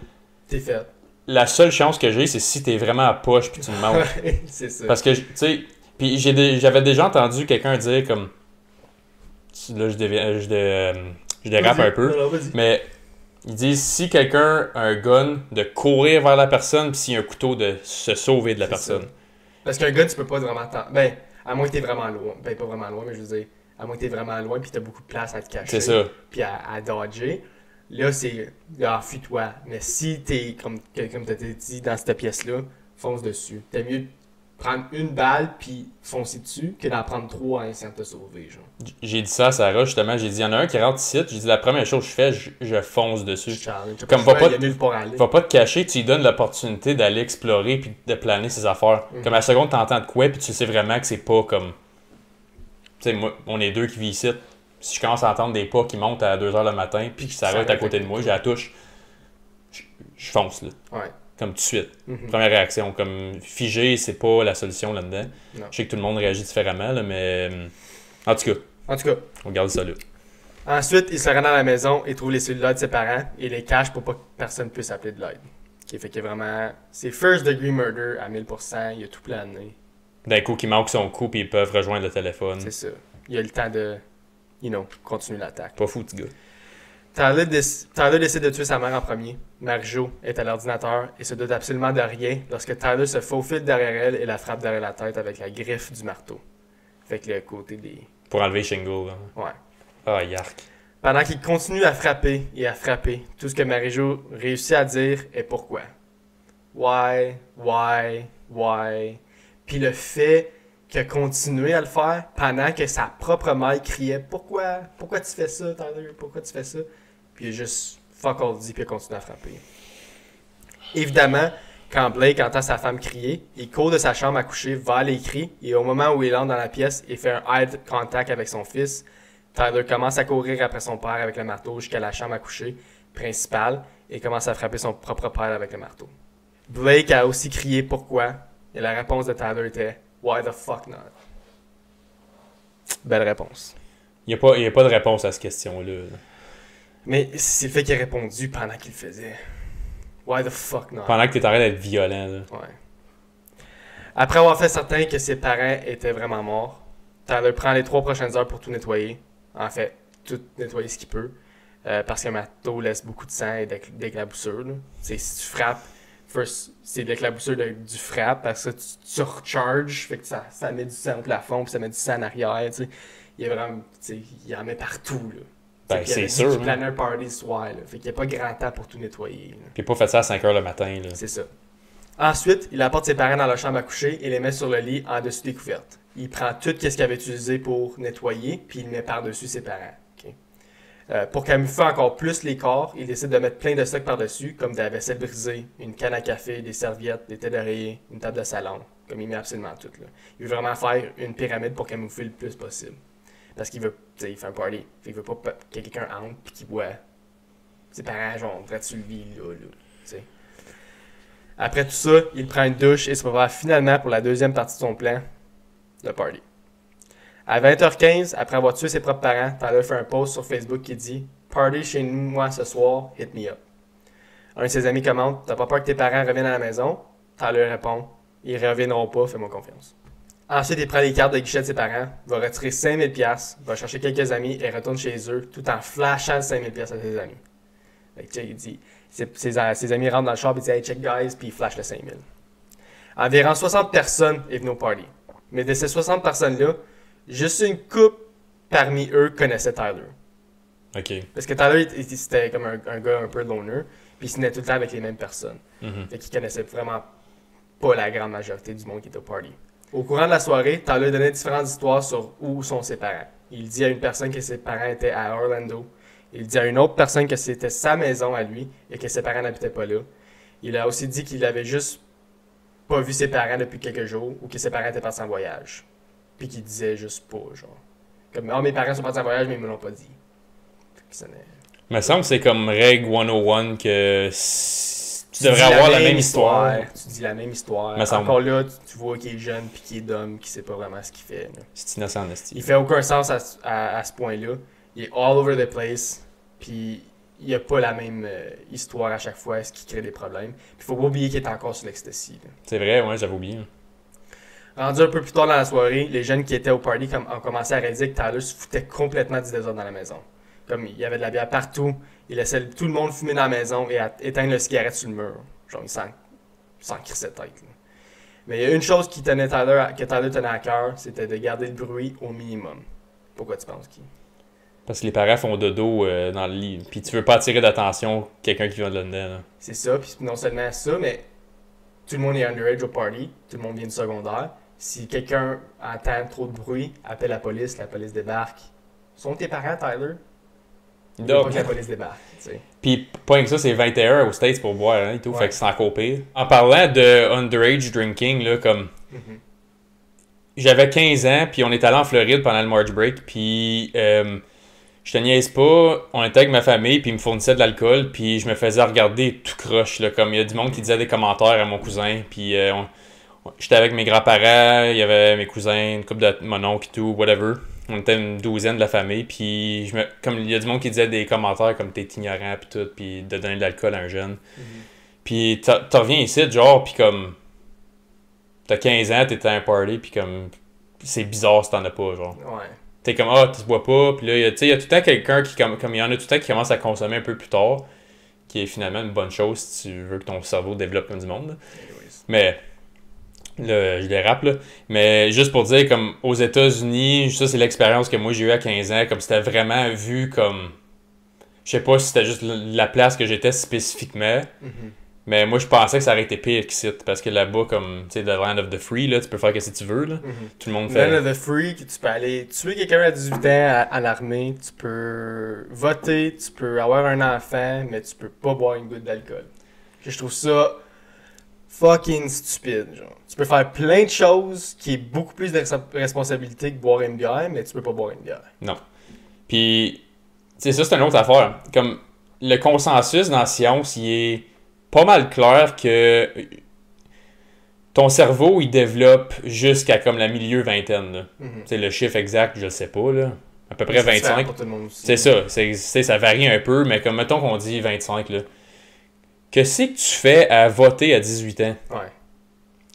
t'es fait. La seule chance que j'ai, c'est si t'es vraiment à poche puis tu me manques. C'est ça. Parce que, tu sais, puis j'avais déjà entendu quelqu'un dire comme... Là, je dérape un peu. Non, mais il dit si quelqu'un a un gun, de courir vers la personne, puis s'il y a un couteau, de se sauver de la personne. Ça. Parce qu'un gun, tu peux pas vraiment... Ben, à moins que t'es vraiment loin. Ben, pas vraiment loin, mais je veux dire, à moins que t'es vraiment loin puis t'as beaucoup de place à te cacher. C'est ça. Puis à dodger. Là, c'est... fuis-toi. Mais si t'es, comme t'as dit, dans cette pièce-là, fonce dessus. T'as mieux de prendre une balle puis foncer dessus que d'en prendre 3 en essayant de te sauver, genre. J'ai dit ça à Sarah, justement. J'ai dit, il y en a un qui rentre ici. J'ai dit, la première chose que je fais, je fonce dessus. Comme va pas te cacher, tu lui donnes l'opportunité d'aller explorer puis de planer ses affaires. Comme à la seconde, t'entends de quoi puis tu sais vraiment que c'est pas comme... Tu sais, moi, on est deux qui vivent ici. Si je commence à entendre des pas qui montent à 2h le matin puis que ça arrête à côté de moi, j'ai la touche, je fonce là. Ouais. Comme tout de suite. Première réaction. Comme figé, c'est pas la solution là-dedans. Non. Je sais que tout le monde réagit différemment, là, mais en tout cas, on garde ça là. Ensuite, il se rend dans la maison et trouve les cellulaires de ses parents et les cache pour pas que personne puisse appeler de l'aide. Okay, fait que vraiment, c'est first degree murder à 1000%, il a tout plané. D'un coup, qu'il manque son coup puis ils peuvent rejoindre le téléphone. C'est ça. Il a le temps de... continuer l'attaque. Pas fou, petit gars. Tyler décide de tuer sa mère en premier. Marie-Jo est à l'ordinateur et se doute absolument de rien lorsque Tyler se faufile derrière elle et la frappe derrière la tête avec la griffe du marteau. Fait que le côté des... Pour enlever Shingle, là. Ouais. Ah, yark. Pendant qu'il continue à frapper et à frapper, tout ce que Marie-Jo réussit à dire est pourquoi. Why? Puis le fait qu'il a continué à le faire pendant que sa propre mère criait « Pourquoi tu fais ça, Tyler? Pourquoi tu fais ça? » Puis il a juste fuck all dit puis il a continué à frapper. Évidemment, quand Blake entend sa femme crier, il court de sa chambre à coucher vers les cris et au moment où il entre dans la pièce et fait un eye contact avec son fils, Tyler commence à courir après son père avec le marteau jusqu'à la chambre à coucher principale et commence à frapper son propre père avec le marteau. Blake a aussi crié pourquoi. Et la réponse de Tyler était Why the fuck not? Belle réponse. Il n'y a pas de réponse à cette question-là. Mais c'est le fait qu'il ait répondu pendant qu'il le faisait. Why the fuck not? Pendant que tu es en train d'être violent. Là. Ouais. Après avoir fait certain que ses parents étaient vraiment morts, Tyler prend les 3 prochaines heures pour tout nettoyer. En fait, tout nettoyer ce qu'il peut. Parce que Matto laisse beaucoup de sang et d'éclaboussures. Si tu frappes, first, c'est l'éclaboussure du frappe parce que tu recharges, fait que ça met du sang au plafond, puis ça met du sang en arrière. T'sais. Il y a vraiment, il en met partout. Là. Ben, c'est sûr. Il planait un party ce soir. Là. Fait qu'il n'y a pas grand temps pour tout nettoyer. Là. Puis il n'a pas fait ça à 5h le matin. Là. C'est ça. Ensuite, il apporte ses parents dans la chambre à coucher et les met sur le lit en dessus des couvertes. Il prend tout ce qu'il avait utilisé pour nettoyer, puis il le met par-dessus ses parents. Okay? Pour camoufler encore plus les corps, il décide de mettre plein de stocks par-dessus, comme de la vaisselle brisée, une canne à café, des serviettes, des têtes d'oreiller, une table de salon. Comme il met absolument tout. Là. Il veut vraiment faire une pyramide pour camoufler le plus possible. Parce qu'il veut, il fait un party. Fait qu'il veut pas que quelqu'un entre et qu'il voit ses parents, genre, direct sur le lit, là, t'sais. Après tout ça, il prend une douche et se prépare finalement pour la deuxième partie de son plan, le party. À 20h15, après avoir tué ses propres parents, Tyler fait un post sur Facebook qui dit « Party chez nous, moi, ce soir, hit me up ». Un de ses amis commente « T'as pas peur que tes parents reviennent à la maison ?» Tyler répond « Ils reviendront pas, fais-moi confiance ». Ensuite, il prend les cartes de guichet de ses parents, va retirer 5000$, va chercher quelques amis et retourne chez eux tout en flashant 5000$ à ses amis. Fait que, il dit, ses amis rentrent dans le shop et disent Hey, check guys, puis il flash le 5000$. Environ 60 personnes est venues au party. Mais de ces 60 personnes-là, juste une couple parmi eux connaissait Tyler. OK. Parce que Tyler, c'était comme un gars un peu loner, puis il se tenait tout le temps avec les mêmes personnes. Mm-hmm. Fait qu'il connaissait vraiment pas la grande majorité du monde qui était au party. Au courant de la soirée, Tyler donnait différentes histoires sur où sont ses parents. Il dit à une personne que ses parents étaient à Orlando. Il dit à une autre personne que c'était sa maison à lui et que ses parents n'habitaient pas là. Il a aussi dit qu'il avait juste pas vu ses parents depuis quelques jours ou que ses parents étaient partis en voyage. Puis qu'il disait juste pas, genre. Comme, mes parents sont partis en voyage, mais ils me l'ont pas dit. Il me semble que c'est comme règle 101 que tu devrais avoir la même histoire. Tu dis la même histoire. Mais encore là, tu vois qu'il est jeune puis qu'il est dumb, qu'il sait pas vraiment ce qu'il fait. Là. C'est innocent en esti. Il fait aucun sens à ce point-là. Il est all over the place. Puis il a pas la même histoire à chaque fois, ce qui crée des problèmes. Puis il faut pas oublier qu'il est encore sur l'ecstasy. C'est vrai, ouais, j'avais oublié. Rendu un peu plus tard dans la soirée, les jeunes qui étaient au party ont commencé à réaliser que Tyler se foutait complètement du désordre dans la maison. Comme il y avait de la bière partout, il laissait tout le monde fumer dans la maison et éteindre le cigarette sur le mur. Genre, il s'en crissait tête. Là. Mais il y a une chose que Tyler tenait à cœur, c'était de garder le bruit au minimum. Pourquoi tu penses, Guy? Parce que les parents font dodo dans le lit. Puis tu veux pas attirer d'attention quelqu'un qui vient de là-dedans. Là. C'est ça, puis non seulement ça, mais tout le monde est underage au party, tout le monde vient du secondaire. Si quelqu'un entend trop de bruit, appelle la police débarque. Sont tes parents, Tyler? Il ne faut pas que la police débarque. T'sais. Puis, pas que ça, c'est 21 aux States pour boire hein, et tout, ouais. Fait que c'est encore pire. En parlant de underage drinking, là, comme. J'avais 15 ans, puis on est allé en Floride pendant le March Break, puis je te niaise pas, on était avec ma famille, puis ils me fournissaient de l'alcool, puis je me faisais regarder tout croche, là, comme il y a du monde qui disait des commentaires à mon cousin, puis j'étais avec mes grands-parents, il y avait mes cousins, une couple de mon oncle et tout, whatever. On était une douzaine de la famille, puis comme il y a du monde qui disait des commentaires comme t'es ignorant puis tout, puis de donner de l'alcool à un jeune. Puis t'en reviens ici, genre, puis comme t'as 15 ans, t'es à un party, puis comme c'est bizarre si t'en as pas, genre. Ouais. T'es comme tu bois pas, puis là, il y a tout le temps quelqu'un qui, comme il y en a tout le temps qui commence à consommer un peu plus tard, qui est finalement une bonne chose si tu veux que ton cerveau développe comme du monde. Là. Mais. Là, je dérape, là. Mais juste pour dire, comme aux États-Unis, ça, c'est l'expérience que moi j'ai eue à 15 ans. Comme c'était vraiment vu comme. Je sais pas si c'était juste la place que j'étais spécifiquement. Mais moi, je pensais que ça aurait été pire qu'ici. Parce que là-bas, comme, tu sais, the land of the free, là, tu peux faire ce que tu veux, là. Tout le monde fait. Land of the free, tu peux aller tuer quelqu'un à 18 ans à l'armée, tu peux voter, tu peux avoir un enfant, mais tu peux pas boire une goutte d'alcool. Je trouve ça fucking stupide, genre. Tu peux faire plein de choses qui est beaucoup plus de responsabilité que boire une bière, mais tu peux pas boire une bière. Non. Puis, tu sais, ça, c'est une autre affaire. Comme, le consensus dans la science, il est pas mal clair que ton cerveau, il développe jusqu'à comme la milieu vingtaine. Là. C'est le chiffre exact, je le sais pas, là. À peu près 25. C'est ça. Ça varie un peu, mais comme mettons qu'on dit 25, là. Qu'est-ce que tu fais à voter à 18 ans? Ouais.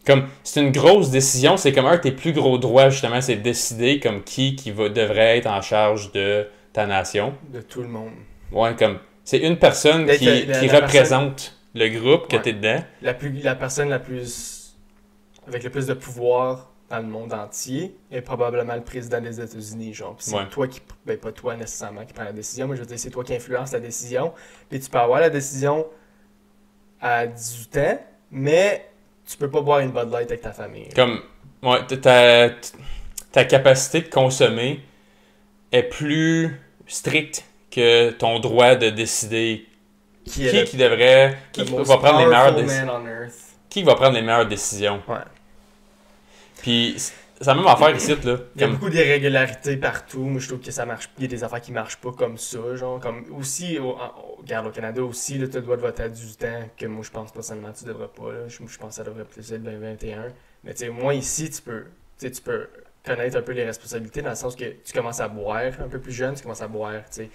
Comme, c'est une grosse décision. C'est comme un de tes plus gros droits, justement, c'est de décider comme devrait être en charge de ta nation. De tout le monde. Ouais, comme, c'est une personne qui représente le groupe que t'es dedans. La personne avec le plus de pouvoir dans le monde entier est probablement le président des États-Unis, genre. Puis c'est toi qui... Ben, pas toi nécessairement qui prends la décision, mais je veux dire, c'est toi qui influence la décision. Puis tu peux avoir la décision à 18 ans, mais tu peux pas boire une Bud Light avec ta famille. Comme, ouais, ta capacité de consommer est plus stricte que ton droit de décider qui va prendre les meilleures décisions. Qui va prendre les meilleures décisions. Ouais. Puis, c'est la même affaire ici, là. Il y a beaucoup d'irrégularités partout. Moi, je trouve que ça marche. Il y a des affaires qui marchent pas comme ça. Genre, comme aussi, regarde, au Canada aussi, tu as le droit de voter à 18 ans, que moi, je pense personnellement, tu devrais pas. Là. Je pense que ça devrait plus être 21. Mais tu sais, moi, ici, tu peux connaître un peu les responsabilités dans le sens que tu commences à boire un peu plus jeune, tu commences à boire. C'est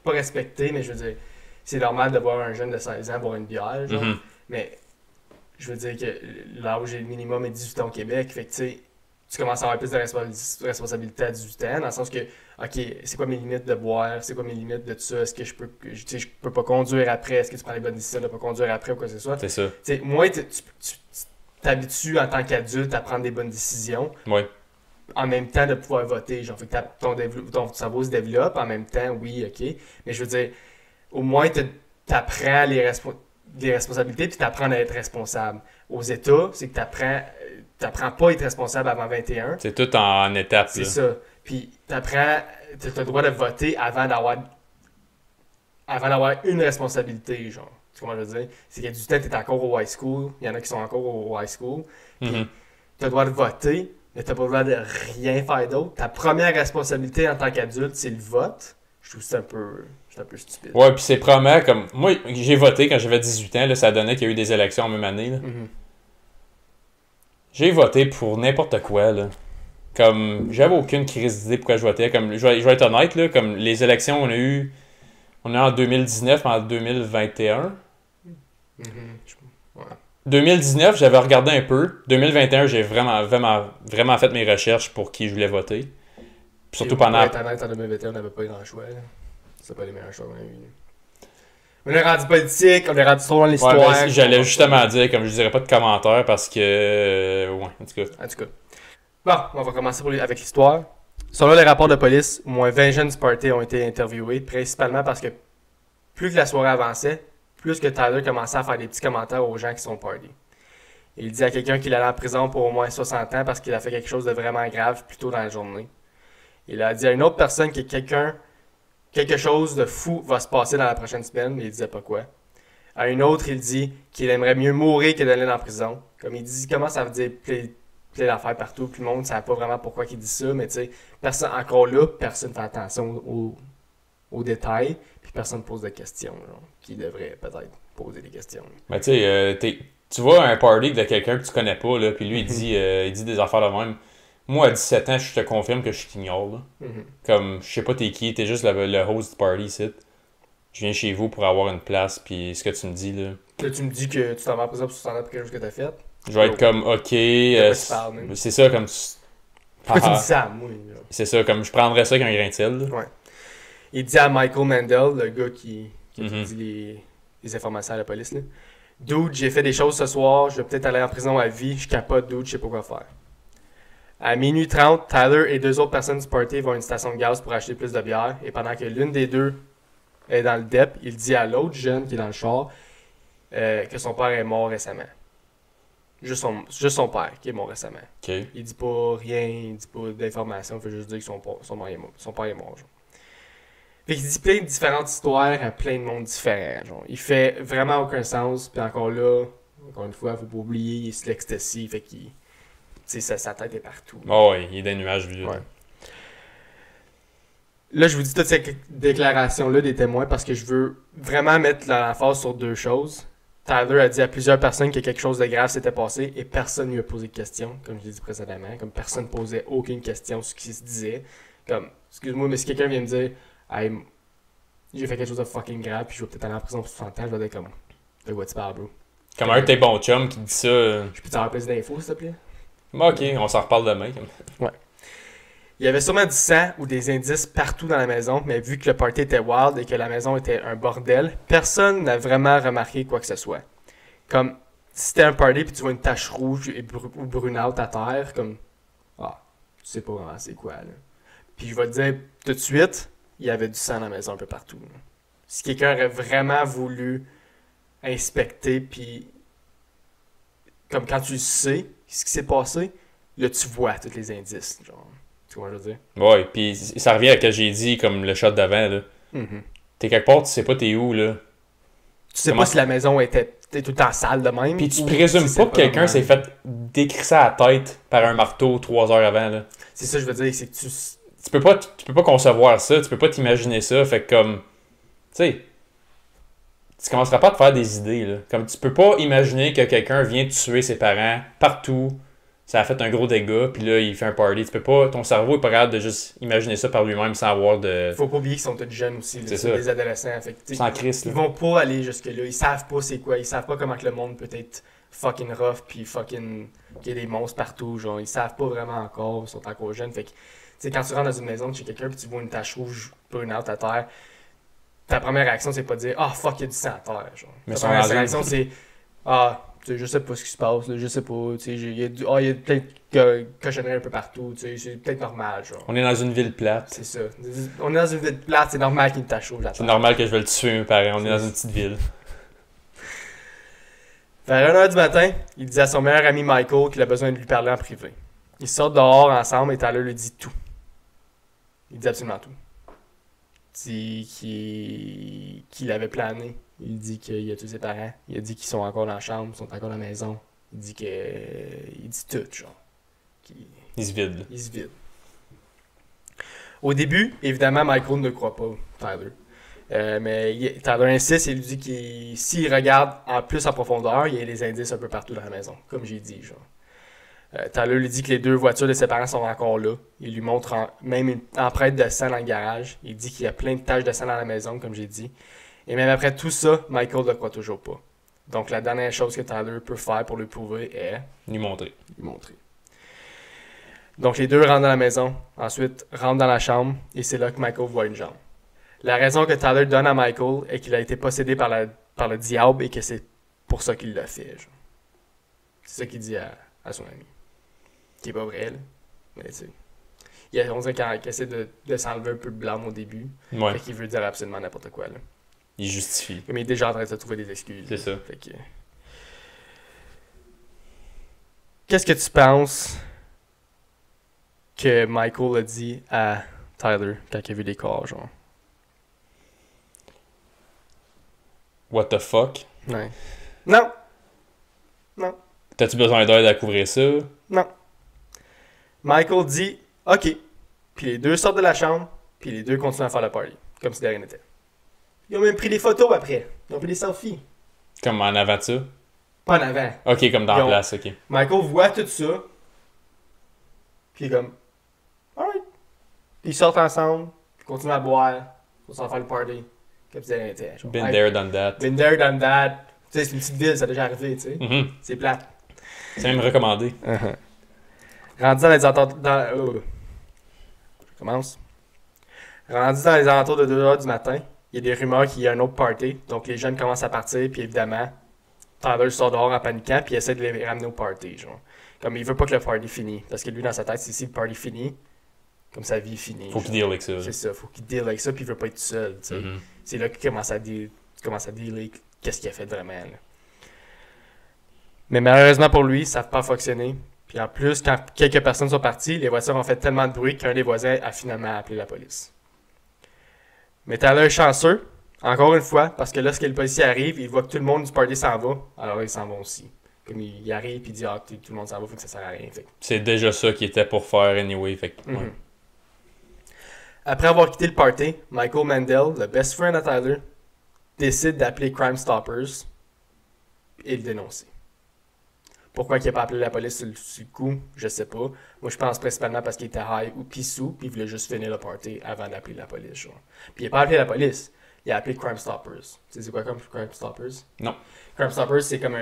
pas respecté, mais je veux dire, c'est normal de voir un jeune de 16 ans boire une bière. Genre. Mais je veux dire que l'âge minimum est 18 ans au Québec. Fait que tu commences à avoir plus de responsabilité à 18 ans, dans le sens que, OK, c'est quoi mes limites de boire, c'est quoi mes limites de tout ça, est-ce que je peux pas conduire après, est-ce que tu prends les bonnes décisions de pas conduire après ou quoi que ce soit. C'est ça. Moi, tu t'habitues en tant qu'adulte à prendre des bonnes décisions. Ouais. En même temps de pouvoir voter. Genre, fait que ton cerveau se développe en même temps, oui, OK. Mais je veux dire, au moins, tu apprends les responsabilités puis tu apprends à être responsable. Aux États, c'est que tu apprends pas à être responsable avant 21. C'est tout en étapes. C'est ça. Puis tu as le droit de voter avant d'avoir une responsabilité, genre. Tu comprends ce que je veux dire? C'est qu'il y a du temps, tu es encore au high school. Il y en a qui sont encore au high school. Puis tu as le droit de voter, mais tu n'as pas le droit de rien faire d'autre. Ta première responsabilité en tant qu'adulte, c'est le vote. Je trouve que c'est un peu stupide. Ouais, puis c'est probablement comme... Moi, j'ai voté quand j'avais 18 ans. Là, ça donnait qu'il y a eu des élections en même année. Là. J'ai voté pour n'importe quoi. Là. Comme, j'avais aucune crise d'idée pourquoi je votais. Comme, je vais être honnête, là, comme les élections, on a eu en 2019, en 2021. 2019, j'avais regardé un peu. 2021, j'ai vraiment fait mes recherches pour qui je voulais voter. Puis surtout pendant... Pour être honnête, en 2021, on n'avait pas grand choix. Là. C'est pas les meilleurs choix qu'on a eu. On est rendu politique, on est rendu trop dans l'histoire. Ouais, j'allais justement dire, comme je dirais pas de commentaires parce que... ouais, en tout cas. Bon, on va commencer avec l'histoire. Selon les rapports de police, au moins 20 jeunes du party ont été interviewés, principalement parce que plus que la soirée avançait, plus que Tyler commençait à faire des petits commentaires aux gens qui sont au party. Il dit à quelqu'un qu'il allait en prison pour au moins 60 ans parce qu'il a fait quelque chose de vraiment grave plus tôt dans la journée. Il a dit à une autre personne que quelque chose de fou va se passer dans la prochaine semaine, mais il disait pas quoi. À une autre, il dit qu'il aimerait mieux mourir que d'aller en prison. Comme il dit, comment ça veut dire plein d'affaires partout, puis le monde ne savait pas vraiment pourquoi il dit ça, mais tu sais, personne fait attention aux détails, puis personne pose de questions, genre, qui devrait peut-être poser des questions. Mais tu sais, tu vois un party de quelqu'un que tu connais pas, là, puis lui, il dit des affaires de même. Moi, à 17 ans, je te confirme que je t'ignore. Là. Comme, je sais pas t'es qui, t'es juste le host du party ici. Je viens chez vous pour avoir une place, puis ce que tu me dis, là... Là, tu me dis que tu t'en vas en prison pour 60 ans pour quelque chose que t'as fait. Je vais être comme, ok... c'est ça, comme... Pourquoi tu me dis ça à moi? Là? C'est ça, comme je prendrais ça avec un grain de sel. Là. Ouais. Il dit à Michael Mandel, le gars qui dit les informations à la police, là, « Dude, j'ai fait des choses ce soir, je vais peut-être aller en prison à vie, je capote, dude, je sais pas quoi faire. » À minuit 30, Tyler et deux autres personnes du party vont à une station de gaz pour acheter plus de bière. Et pendant que l'une des deux est dans le dep, il dit à l'autre jeune qui est dans le char que son père est mort récemment. Juste son père qui est mort récemment. Okay. Il dit pas rien, il dit pas d'informations, il fait juste dire que son père est mort. Genre. Fait qu'il dit plein de différentes histoires à plein de monde différents. Genre. Il fait vraiment aucun sens. Puis encore une fois, faut pas oublier, c'est l'ecstasy, fait qu'il... Sa tête est partout. Oh oui, il y a des nuages vieux. Ouais. Là, je vous dis toutes ces déclarations-là des témoins parce que je veux vraiment mettre l'emphase sur deux choses. Tyler a dit à plusieurs personnes que quelque chose de grave s'était passé et personne ne lui a posé de questions, comme je l'ai dit précédemment. Comme personne ne posait aucune question sur ce qui se disait. Comme, excuse-moi, mais si quelqu'un vient me dire hey, j'ai fait quelque chose de fucking grave puis je vais peut-être aller en prison pour 60 ans, je vais dire comme de quoi tu parles, bro. Comme un de tes bons chums qui dit ça. Je peux t'avoir plus d'infos, s'il te plaît? Ok, on s'en reparle demain. Ouais. Il y avait sûrement du sang ou des indices partout dans la maison, mais vu que le party était wild et que la maison était un bordel, personne n'a vraiment remarqué quoi que ce soit. Comme, si c'était un party puis tu vois une tache rouge ou brunâtre à terre, comme, tu sais pas vraiment c'est quoi, là. Puis je vais te dire tout de suite, il y avait du sang dans la maison un peu partout. Là. Si quelqu'un aurait vraiment voulu inspecter, puis comme quand tu sais ce qui s'est passé, là tu vois tous les indices, genre. Tu vois ce que je veux dire? Ouais, puis ça revient à ce que j'ai dit, comme le shot d'avant, là. Mm-hmm. T'es quelque part, tu sais pas t'es où, là. Tu sais pas si la maison était tout le temps sale de même. Puis tu présumes pas que quelqu'un s'est fait décrisser à la tête par un marteau 3 heures avant, là. C'est ça que je veux dire, c'est que tu peux pas concevoir ça, tu peux pas t'imaginer ça, fait que comme, tu sais, tu commenceras pas à te faire des idées, là. Comme tu peux pas imaginer que quelqu'un vient tuer ses parents partout, ça a fait un gros dégât, puis là, il fait un party. Tu peux pas, ton cerveau est pas capable de juste imaginer ça par lui-même sans avoir de... Faut pas oublier qu'ils sont tous jeunes aussi, là, c'est des adolescents. Fait que, sans crise, là. Ils vont pas aller jusque-là, ils savent pas c'est quoi, ils savent pas comment que le monde peut être fucking rough, puis fucking qu'il y a des monstres partout, genre, ils savent pas vraiment encore, ils sont encore jeunes, fait que, tu sais, quand tu rentres dans une maison chez quelqu'un, puis tu vois une tache rouge brunâtre à terre, ta première réaction, c'est pas de dire « Ah, fuck, il y a du sang à terre », genre. Mais ta première réaction, c'est « Ah, tu sais, je sais pas ce qui se passe, là, je sais pas, tu sais, il y a peut-être cochonnerie un peu partout, tu sais, c'est peut-être normal, genre. » On est dans une ville plate. C'est ça. On est dans une ville plate, c'est normal qu'il y ait une tache rouge à terre. C'est normal que je vais le tuer, mes parents. On est dans une petite ville. Vers 1h du matin, il dit à son meilleur ami Michael qu'il a besoin de lui parler en privé. Ils sortent dehors ensemble et Tyler lui dit tout. Il dit absolument tout. Il dit qu'il avait plané. Il dit qu'il a tué ses parents. Il a dit qu'ils sont encore dans la chambre, ils sont encore dans la maison. Il dit il dit tout, genre. Il se vide. Là. Il se vide. Au début, évidemment, Michael ne croit pas Tyler. Mais Tyler insiste et lui dit qu'il s'il regarde plus en profondeur, il y a des indices un peu partout dans la maison, comme j'ai dit, genre. Tyler lui dit que les 2 voitures de ses parents sont encore là. Il lui montre même une empreinte de sang dans le garage. Il dit qu'il y a plein de taches de sang dans la maison, comme j'ai dit. Et même après tout ça, Michael ne le croit toujours pas. Donc la dernière chose que Tyler peut faire pour lui prouver est... Lui montrer. Donc les 2 rentrent dans la maison, ensuite rentrent dans la chambre, et c'est là que Michael voit une jambe. La raison que Tyler donne à Michael est qu'il a été possédé par le diable et que c'est pour ça qu'il l'a fait. Genre. C'est ça qu'il dit à son ami. Qui est pas vrai, là. Mais tu sais. On dirait qu'il essaie de s'enlever un peu de blâme au début. Ouais. Fait qu'il veut dire absolument n'importe quoi, là. Il justifie. Mais il est déjà en train de se trouver des excuses. C'est ça. Fait que... Qu'est-ce que tu penses que Michael a dit à Tyler quand il a vu les corps, genre? What the fuck? Ouais. Non! T'as-tu besoin d'aide à couvrir ça? Non. Michael dit « OK ». Puis les 2 sortent de la chambre, puis les 2 continuent à faire le party, comme si de rien n'était. Ils ont même pris des photos après. Ils ont pris des selfies. Comme en avant de ça? Pas en avant. Ok, comme dans la place, ok. Michael voit tout ça, puis comme « Alright ». Puis ils sortent ensemble, puis continuent à boire, continuent à faire le party, comme si de rien n'était. Been there, done that. Been there, done that. Tu sais, c'est une petite ville, ça a déjà arrivé, tu sais. Mm-hmm. C'est plate. C'est même recommandé. Rendu dans les alentours... Je commence. Rendu dans les alentours de 2h du matin, il y a des rumeurs qu'il y a un autre party. Donc les jeunes commencent à partir, puis évidemment, Tyler sort dehors en paniquant, puis il essaie de les ramener au party, genre. Comme il veut pas que le party finisse. Parce que lui, dans sa tête, c'est si le party finit, comme sa vie finit. Faut qu'il deal avec ça. C'est ça, faut qu'il deal avec ça, puis il veut pas être seul, tu sais. Mm-hmm. C'est là qu'il commence à dealer qu'est-ce qu'il a fait vraiment, là. Mais malheureusement pour lui, ça n'a pas fonctionné. Puis en plus, quand quelques personnes sont parties, les voitures ont fait tellement de bruit qu'un des voisins a finalement appelé la police. Mais Tyler est chanceux, encore une fois, parce que lorsque le policier arrive, il voit que tout le monde du party s'en va, alors ils s'en vont aussi. Comme il arrive et il dit « Ah, tout le monde s'en va, faut que ça sert à rien. » C'est déjà ça qu'il était pour faire anyway. Fait que, ouais. Après avoir quitté le party, Michael Mandel, le best friend à Tyler, décide d'appeler Crime Stoppers et le dénoncer. Pourquoi il n'a pas appelé la police sur le coup, je sais pas. Moi, je pense principalement parce qu'il était high ou pissou, puis il voulait juste finir le party avant d'appeler la police, genre. Puis il n'a pas appelé la police, il a appelé Crime Stoppers. Tu sais c'est quoi comme Crime Stoppers? Non. Crime Stoppers, c'est comme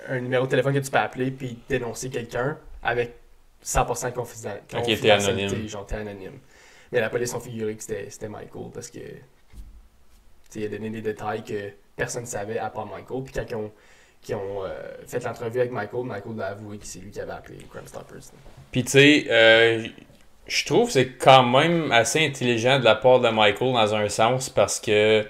un numéro de téléphone que tu peux appeler puis dénoncer quelqu'un avec 100% de confidentialité. Ok, t'es anonyme. Genre, t'es anonyme. Mais la police ont figuré que c'était Michael parce que il a donné des détails que personne ne savait à part Michael. Puis quand ils ont fait l'entrevue avec Michael a avoué que c'est lui qui avait appelé Crime Stoppers. Puis tu sais, je trouve que c'est quand même assez intelligent de la part de Michael dans un sens parce que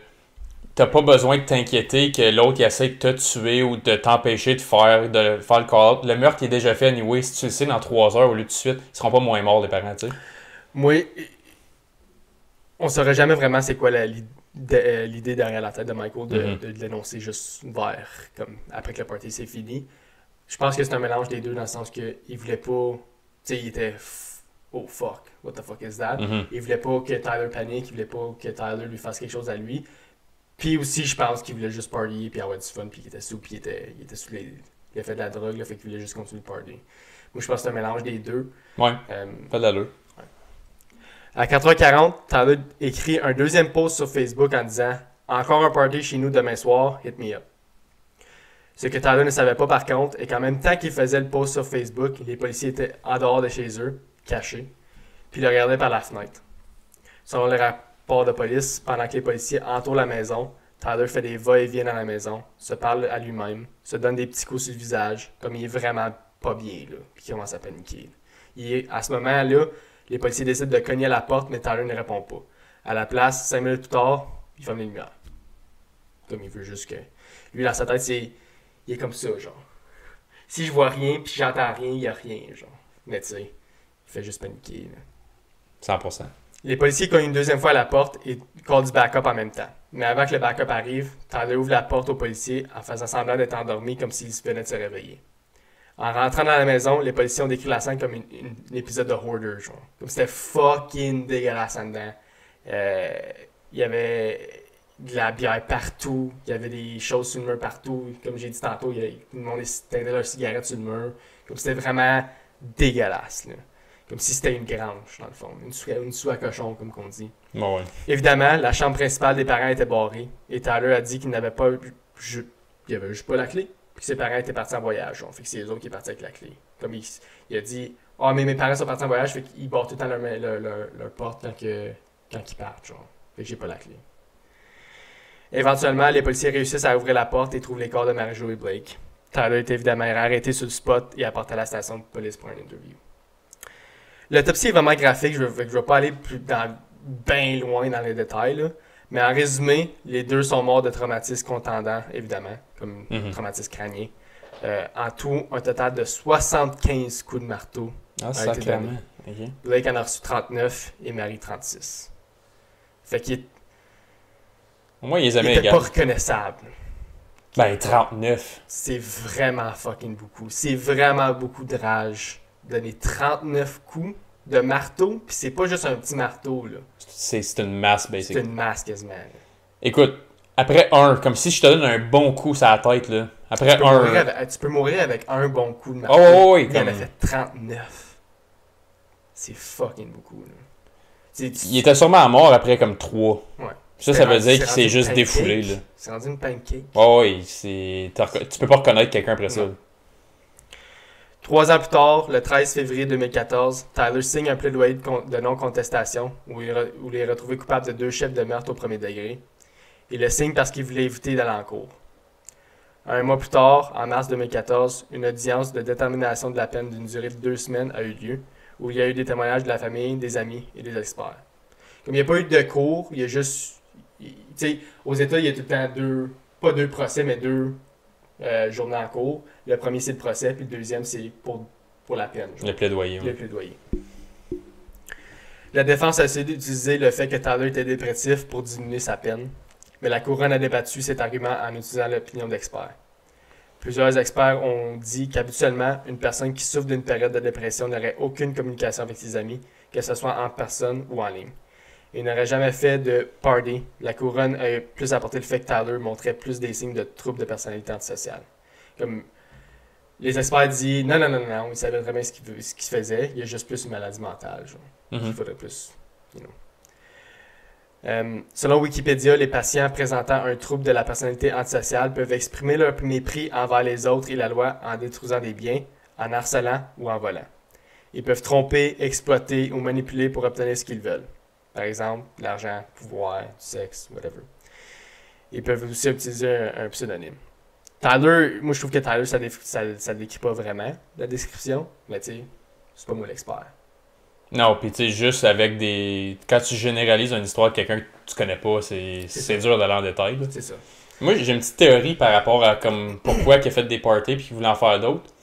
t'as pas besoin de t'inquiéter que l'autre il essaie de te tuer ou de t'empêcher de faire le call-out. Le meurtre est déjà fait anyway. Si tu le sais dans 3 heures au lieu de tout de suite, ils seront pas moins morts les parents, tu sais. Moi, on saurait jamais vraiment c'est quoi l'idée derrière la tête de Michael de le dénoncer juste comme après que le party c'est fini. Je pense que c'est un mélange des deux dans le sens que il voulait pas, tu sais, il était oh fuck, what the fuck is that? Il voulait pas que Tyler panique, il voulait pas que Tyler lui fasse quelque chose à lui. Puis aussi, je pense qu'il voulait juste party puis avoir du fun puis qu'il était sous puis il était sous il a fait de la drogue, là, fait qu'il voulait juste continuer de party. Moi, je pense que c'est un mélange des deux. Ouais, pas d'allure. À 4h40, Tyler écrit un deuxième post sur Facebook en disant « Encore un party chez nous demain soir, hit me up ». Ce que Tyler ne savait pas par contre est qu'en même temps qu'il faisait le post sur Facebook, les policiers étaient en dehors de chez eux, cachés, puis le regardaient par la fenêtre. Selon les rapports de police, pendant que les policiers entourent la maison, Tyler fait des va-et-vient dans la maison, se parle à lui-même, se donne des petits coups sur le visage, comme il est vraiment pas bien, là, puis il commence à paniquer. À ce moment-là, les policiers décident de cogner à la porte, mais Tyler ne répond pas. À la place, 5 minutes plus tard, il ferme les lumières. Comme il veut juste que... Lui, dans sa tête, il est comme ça, genre. Si je vois rien, puis j'entends rien, il n'y a rien, genre. Mais tu sais, il fait juste paniquer, là. 100%. Les policiers cognent une deuxième fois à la porte et callent du backup en même temps. Mais avant que le backup arrive, Tyler ouvre la porte aux policiers en faisant semblant d'être endormi comme s'il venait de se réveiller. En rentrant dans la maison, les policiers ont décrit la scène comme un épisode de Hoarder, genre. Comme c'était fucking dégueulasse en dedans. Il y avait de la bière partout, il y avait des choses sur le mur partout. Comme j'ai dit tantôt, tout le monde éteindait leur cigarette sur le mur. Comme c'était vraiment dégueulasse, là. Comme si c'était une grange, dans le fond. Une soie à cochon, comme qu'on dit. Bon, ouais. Évidemment, la chambre principale des parents était barrée. Et Tyler a dit qu'il n'avait pas... Il avait juste pas la clé. Puis que ses parents étaient partis en voyage. Genre. Fait que c'est eux autres qui sont partis avec la clé. Comme il a dit, mais mes parents sont partis en voyage, fait qu'ils barrent tout le temps leur porte quand ils partent. Genre. Fait que j'ai pas la clé. Éventuellement, les policiers réussissent à ouvrir la porte et trouvent les corps de Marie-Jo et Blake. Tyler est évidemment arrêté sur le spot et apporté à la station de police pour une interview. L'autopsie est vraiment graphique, je vais pas aller bien loin dans les détails, là. Mais en résumé, les deux sont morts de traumatisme contendant, évidemment, comme traumatisme crânien. En tout, un total de 75 coups de marteau. Ah, sacrément. Okay. Blake en a reçu 39 et Marie 36. Fait qu'il au moins, il les a mis était pas reconnaissable. Ben, 39. C'est vraiment fucking beaucoup. C'est vraiment beaucoup de rage. Donner 39 coups de marteau, puis c'est pas juste un petit marteau, là. C'est une masse, basically. C'est une masse, quasiment. Écoute, après comme si je te donne un bon coup sur la tête, là. Après tu peux mourir avec un bon coup de marteau. Oh, oui, il en a fait 39. C'est fucking beaucoup, là. Il était sûrement mort après comme 3. Ouais. Ça veut dire qu'il s'est juste défoulé, là. C'est rendu une pancake. Oh, oui, tu peux pas reconnaître quelqu'un après ça. 3 ans plus tard, le 13 février 2014, Tyler signe un plaidoyer de non-contestation où il est retrouvé coupable de 2 chefs de meurtre au premier degré. Il le signe parce qu'il voulait éviter d'aller en cour. Un mois plus tard, en mars 2014, une audience de détermination de la peine d'une durée de 2 semaines a eu lieu, où il y a eu des témoignages de la famille, des amis et des experts. Comme il n'y a pas eu de cours, il y a juste... Tu sais, aux États, il y a tout le temps pas 2 procès, mais 2 journées en cours. Le premier, c'est le procès, puis le deuxième, c'est pour la peine. Genre. Le plaidoyer. Le plaidoyer. La défense a essayé d'utiliser le fait que Tyler était dépressif pour diminuer sa peine, mais la couronne a débattu cet argument en utilisant l'opinion d'experts. Plusieurs experts ont dit qu'habituellement, une personne qui souffre d'une période de dépression n'aurait aucune communication avec ses amis, que ce soit en personne ou en ligne. Il n'aurait jamais fait de party. La couronne a plus apporté le fait que Tyler montrait plus des signes de troubles de personnalité antisociale. Comme, les experts disent non, il savait vraiment ce qu'il se faisait, il y a juste plus une maladie mentale, genre. Il faudrait plus, you know. Selon Wikipédia, les patients présentant un trouble de la personnalité antisociale peuvent exprimer leur mépris envers les autres et la loi en détruisant des biens, en harcelant ou en volant. Ils peuvent tromper, exploiter ou manipuler pour obtenir ce qu'ils veulent. Par exemple, l'argent, pouvoir, du sexe, whatever. Ils peuvent aussi utiliser un pseudonyme. Tyler, moi je trouve que Tyler, ça décrit pas vraiment la description, mais tu sais, c'est pas moi l'expert. Non, pis tu sais, juste avec des... Quand tu généralises une histoire de quelqu'un que tu connais pas, c'est dur d'aller en détail. Là. C'est ça. Moi, j'ai une petite théorie par rapport à comme pourquoi il a fait des parties puis qu'il voulait en faire d'autres.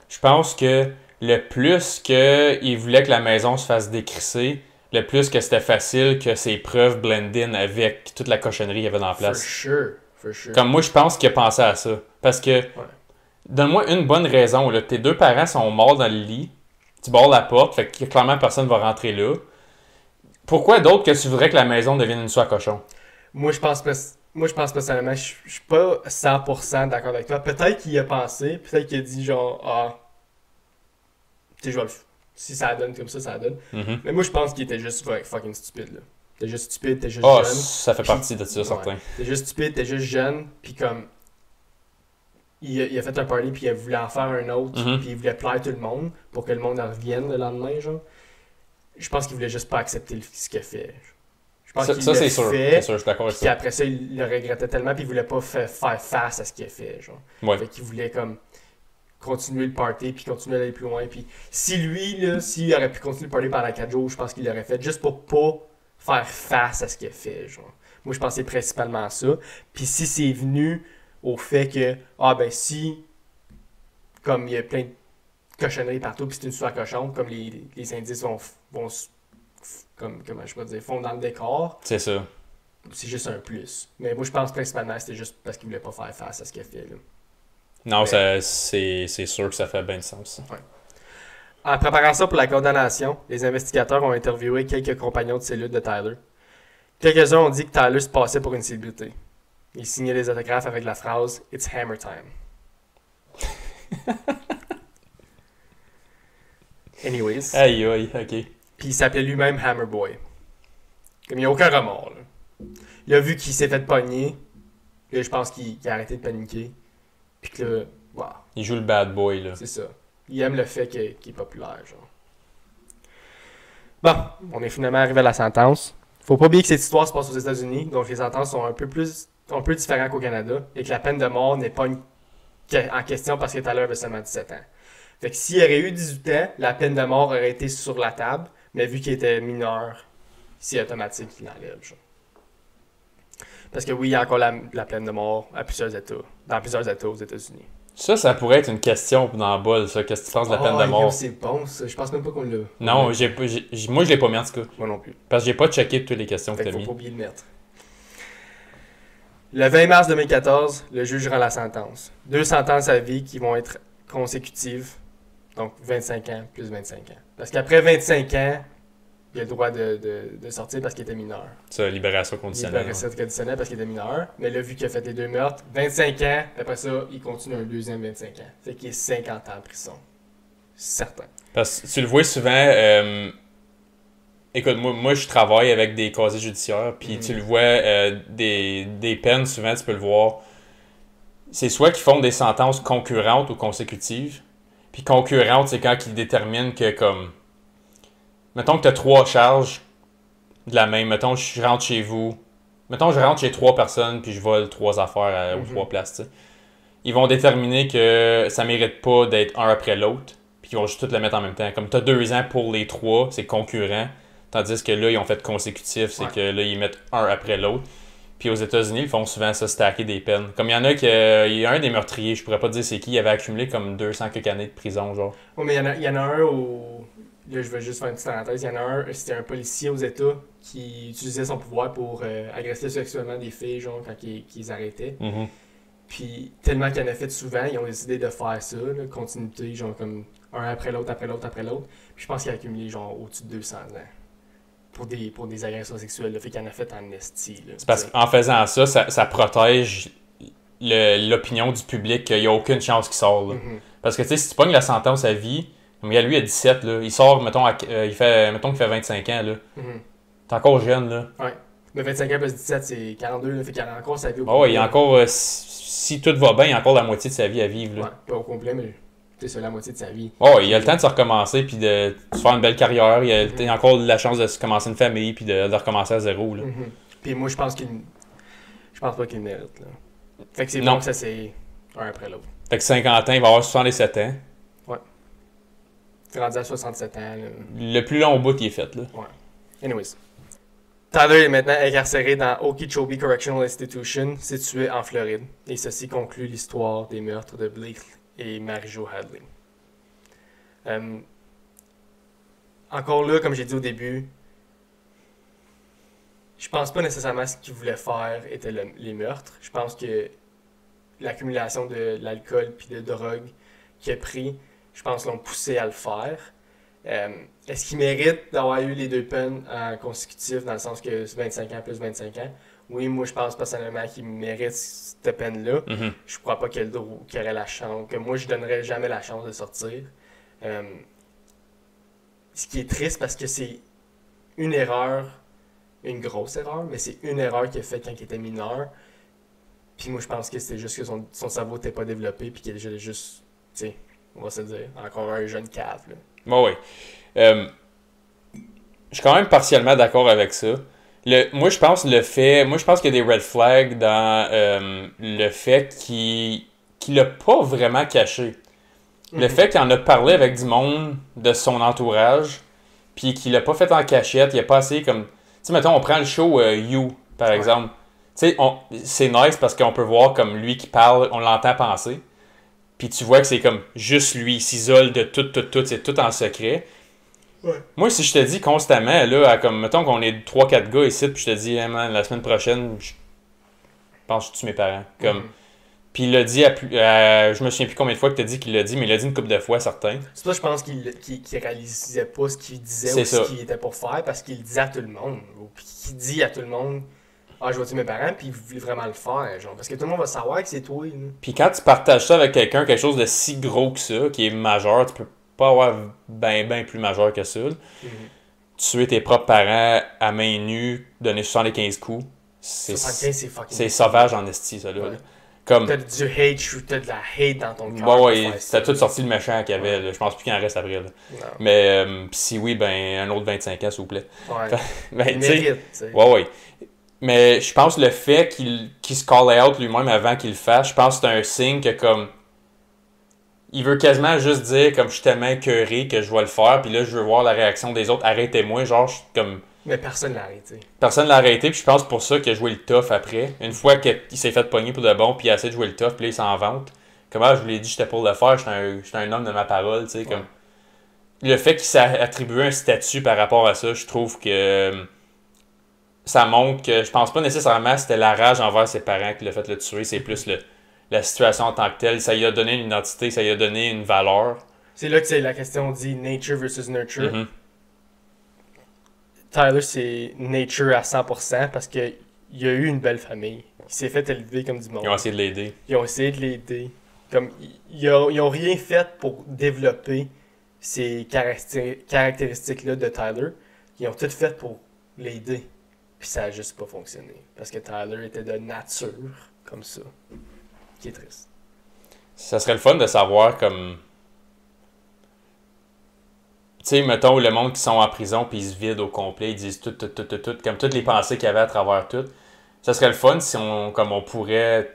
Je pense que le plus qu'il voulait que la maison se fasse décrisser, le plus que c'était facile que ses preuves blend in avec toute la cochonnerie qu'il y avait dans la place. For sure. Comme moi, je pense qu'il a pensé à ça. Parce que, donne-moi une bonne raison. Là. Tes deux parents sont morts dans le lit. Tu barres la porte, fait que clairement personne va rentrer là. Pourquoi d'autre que tu voudrais que la maison devienne une soie à cochon? Moi, je pense personnellement, je suis pas 100% d'accord avec toi. Peut-être qu'il y a pensé, peut-être qu'il a dit genre, tu sais, si ça donne comme ça donne. Mm-hmm. Mais moi, je pense qu'il était juste fucking stupide, là. T'es juste stupide, t'es juste jeune. Ça fait partie de ça, certain. T'es juste stupide, t'es juste jeune, puis comme... Il a fait un party, puis il voulait en faire un autre, puis il voulait plaire tout le monde, pour que le monde en revienne le lendemain, genre. Je pense qu'il voulait juste pas accepter ce qu'il a fait. Je pense ça c'est sûr. C'est sûr, je suis d'accord avec ça. Puis après ça, il le regrettait tellement, puis il voulait pas faire face à ce qu'il a fait, genre. Ouais. Fait qu'il voulait comme continuer le party, puis continuer à aller plus loin. Puis si lui, là, s'il aurait pu continuer le party pendant 4 jours, je pense qu'il l'aurait fait juste pour pas faire face à ce qu'il a fait, genre. Moi, je pensais principalement à ça. Puis si c'est venu au fait que, si, comme il y a plein de cochonneries partout, puis c'est une soie cochon, comme les indices vont comment je peux dire, font dans le décor. C'est ça. C'est juste un plus. Mais moi, je pense principalement que c'était juste parce qu'il voulait pas faire face à ce qu'il a fait, là. Non, c'est sûr que ça fait bien de sens. Ouais. En préparant ça pour la condamnation, les investigateurs ont interviewé quelques compagnons de cellule de Tyler. Quelques-uns ont dit que Tyler se passait pour une célébrité. Il signait des autographes avec la phrase « It's hammer time ». Anyways. Aïe, ok. Puis il s'appelait lui-même Hammer Boy. Comme il n'y a aucun remords, là. Il a vu qu'il s'est fait pogner. Là, je pense qu'il a arrêté de paniquer. Puis que là, wow. Il joue le bad boy, là. C'est ça. Il aime le fait qu'il est populaire, genre. Bon, on est finalement arrivé à la sentence. Faut pas oublier que cette histoire se passe aux États-Unis, donc les sentences sont un peu différentes qu'au Canada, et que la peine de mort n'est pas en question parce que Tyler avait seulement 17 ans. Fait que s'il aurait eu 18 ans, la peine de mort aurait été sur la table, mais vu qu'il était mineur, c'est automatique qu'il l'enlève, genre. Parce que oui, il y a encore la peine de mort dans plusieurs États aux États-Unis. Ça pourrait être une question dans le bol, ça. Qu'est-ce que tu penses de la peine de mort? C'est bon, ça. Je pense même pas qu'on l'a. Non, moi, je l'ai pas mis en tout cas. Moi non plus. Parce que j'ai pas checké toutes les questions que tu as Faut mis. pas oublier de mettre. Le 20 mars 2014, le juge rend la sentence. 2 sentences à vie qui vont être consécutives. Donc 25 ans plus 25 ans. Parce qu'après 25 ans, il a le droit de sortir parce qu'il était mineur. Ça, libération conditionnelle. Libération conditionnelle parce qu'il était mineur. Mais là, vu qu'il a fait les 2 meurtres, 25 ans, après ça, il continue un deuxième 25 ans. Fait qu'il est 50 ans en prison. Certain. Parce que tu le vois souvent... Écoute, moi, je travaille avec des casiers judiciaires, puis tu le vois, des peines, souvent, tu peux le voir. C'est soit qu'ils font des sentences concurrentes ou consécutives. Puis concurrentes, c'est quand ils déterminent que, comme... Mettons que tu as 3 charges de la même. Mettons, je rentre chez vous. Mettons, je rentre chez 3 personnes, puis je vole 3 affaires aux 3 places, tu sais. Ils vont déterminer que ça mérite pas d'être un après l'autre, puis ils vont juste tout le mettre en même temps. Comme tu as 2 ans pour les 3, c'est concurrent. Tandis que là, ils ont fait consécutif, c'est que là, ils mettent un après l'autre. Puis aux États-Unis, ils font souvent ça, stacker des peines. Comme il y en a il y a un des meurtriers, je pourrais pas te dire c'est qui, il avait accumulé comme 200 quelques années de prison, genre. Oui, mais il y en a un où... Là, je vais juste faire une petite parenthèse. Il y en a un, c'était un policier aux États qui utilisait son pouvoir pour agresser sexuellement des filles, genre, quand ils arrêtaient. Mm-hmm. Puis, tellement qu'il en a fait souvent, ils ont décidé de faire ça, là, continuité, genre, comme un après l'autre, après l'autre, après l'autre. Puis, je pense qu'il a accumulé, genre, au-dessus de 200 ans. Pour des agressions sexuelles, là, fait qu'il en a fait en esti, là. C'est parce qu'en faisant ça protège l'opinion du public qu'il n'y a aucune chance qu'il sorte. Là. Mhm. Parce que, tu sais, si tu pognes la sentence à vie, comme lui, il a 17, là, il sort, mettons, mettons qu'il fait 25 ans, là. Mhm. T'es encore jeune, là. Ouais. Mais 25 ans plus 17, c'est 42, là, fait qu'il a encore sa vie au Ah ouais, il y a encore, si tout va bien, il y a encore la moitié de sa vie à vivre, là. Ouais, pas au complet, mais c'est la moitié de sa vie. Oh, il a le temps de se recommencer, puis de se faire une belle carrière. Il a encore la chance de se commencer une famille, puis de recommencer à zéro, là. Mhm. Puis moi, je pense pas qu'il le mérite, là. Fait que c'est Non. bon que ça, c'est un après l'autre. Fait que 50 ans, il va avoir 67 ans. C'est rendu à 67 ans, là. Le plus long bout, il est fait, là. Ouais. Anyways. Tyler est maintenant incarcéré dans Okeechobee Correctional Institution, situé en Floride. Et ceci conclut l'histoire des meurtres de Blake et Mary-Jo Hadley. Encore là, comme j'ai dit au début, je pense pas nécessairement ce qu'il voulait faire était les meurtres. Je pense que l'accumulation de l'alcool puis de drogue qu'il a pris, je pense l'ont poussé à le faire. Est-ce qu'il mérite d'avoir eu les deux peines en consécutif, dans le sens que c'est 25 ans plus 25 ans? Oui, moi je pense personnellement qu'il mérite cette peine-là. Mhm. Je crois pas qu'il aurait la chance, que moi je donnerais jamais la chance de sortir. Ce qui est triste parce que c'est une erreur, une grosse erreur, mais c'est une erreur qu'il a faite quand il était mineur. Puis moi je pense que c'était juste que son cerveau n'était pas développé, puis qu'il était juste, tu sais, on va se dire, encore un jeune cave, là. Bon, oui. Je suis quand même partiellement d'accord avec ça. Moi, je pense qu'il y a des red flags dans le fait qu'il l'a pas vraiment caché. Le fait qu'il en a parlé avec du monde de son entourage, puis qu'il l'a pas fait en cachette, il a pas essayé comme... Tu sais, mettons, on prend le show You, par exemple. Tu sais, c'est nice parce qu'on peut voir comme lui qui parle, on l'entend penser. Puis tu vois que c'est comme juste lui, il s'isole de tout, c'est tout en secret. Ouais. Moi, si je te dis constamment, là, comme, mettons qu'on est 3-4 gars ici, puis je te dis, hey man, la semaine prochaine, je pense que je tue mes parents. Comme, Puis il l'a dit je me souviens plus combien de fois que tu as dit qu'il l'a dit, mais il l'a dit une couple de fois, certains. C'est pour ça que je pense qu'il réalisait pas ce qu'il disait C'est ou ça. ce qu'il était pour faire, parce qu'il le disait à tout le monde. Ou puis qu'il dit à tout le monde, ah, je vais tuer mes parents, puis il voulait vraiment le faire, genre. Parce que tout le monde va savoir que c'est toi, là. Puis quand tu partages ça avec quelqu'un, quelque chose de si gros que ça, qui est majeur, tu peux pas avoir ben plus majeur que ça. Tuer tes propres parents à main nue, donner 75 coups, 75, c'est fucking... c'est sauvage en esti, ça, là. Ouais. Comme... T'as du hate, t'as de la hate dans ton cœur. Bon, ouais, c'était tout sorti le méchant qu'il y avait, là. Je pense plus qu'il en reste après, là. Non. Mais si oui, ben un autre 25 ans, s'il vous plaît. Ouais. Ben, Il tu sais, mérite, tu sais. ouais. Mais je pense que le fait qu'il se call out lui-même avant qu'il le fasse, je pense que c'est un signe que comme il veut quasiment juste dire comme je suis tellement écœuré que je vais le faire, puis là je veux voir la réaction des autres, arrêtez-moi, genre je suis comme Mais personne l'a arrêté. personne l'a arrêté, puis je pense pour ça qu'il a joué le tough après. Une fois qu'il s'est fait pogner pour de bon, puis il a essayé de jouer le tough, puis là il s'en vante. Comment je vous l'ai dit, j'étais pour le faire, j'étais un homme de ma parole, tu sais, comme le fait qu'il s'est attribué un statut par rapport à ça, je trouve que ça montre que je pense pas nécessairement que c'était la rage envers ses parents qui l'a fait le tuer, c'est plus la situation en tant que telle. Ça lui a donné une identité, ça lui a donné une valeur. C'est là que la question dit nature versus nurture. Mm-hmm. Tyler, c'est nature à 100% parce qu'il a eu une belle famille. Il s'est fait élever comme du monde. Ils ont essayé de l'aider. Ils ont essayé de l'aider. Comme, ils ont rien fait pour développer ces caractéristiques-là de Tyler. Ils ont tout fait pour l'aider. Puis ça a juste pas fonctionné. Parce que Tyler était de nature comme ça. Qui est triste. Ça serait le fun de savoir comme... Tu sais, mettons, le monde qui sont en prison puis ils se vident au complet, ils disent tout, comme toutes les pensées qu'il y avait à travers tout. Ça serait le fun si on pourrait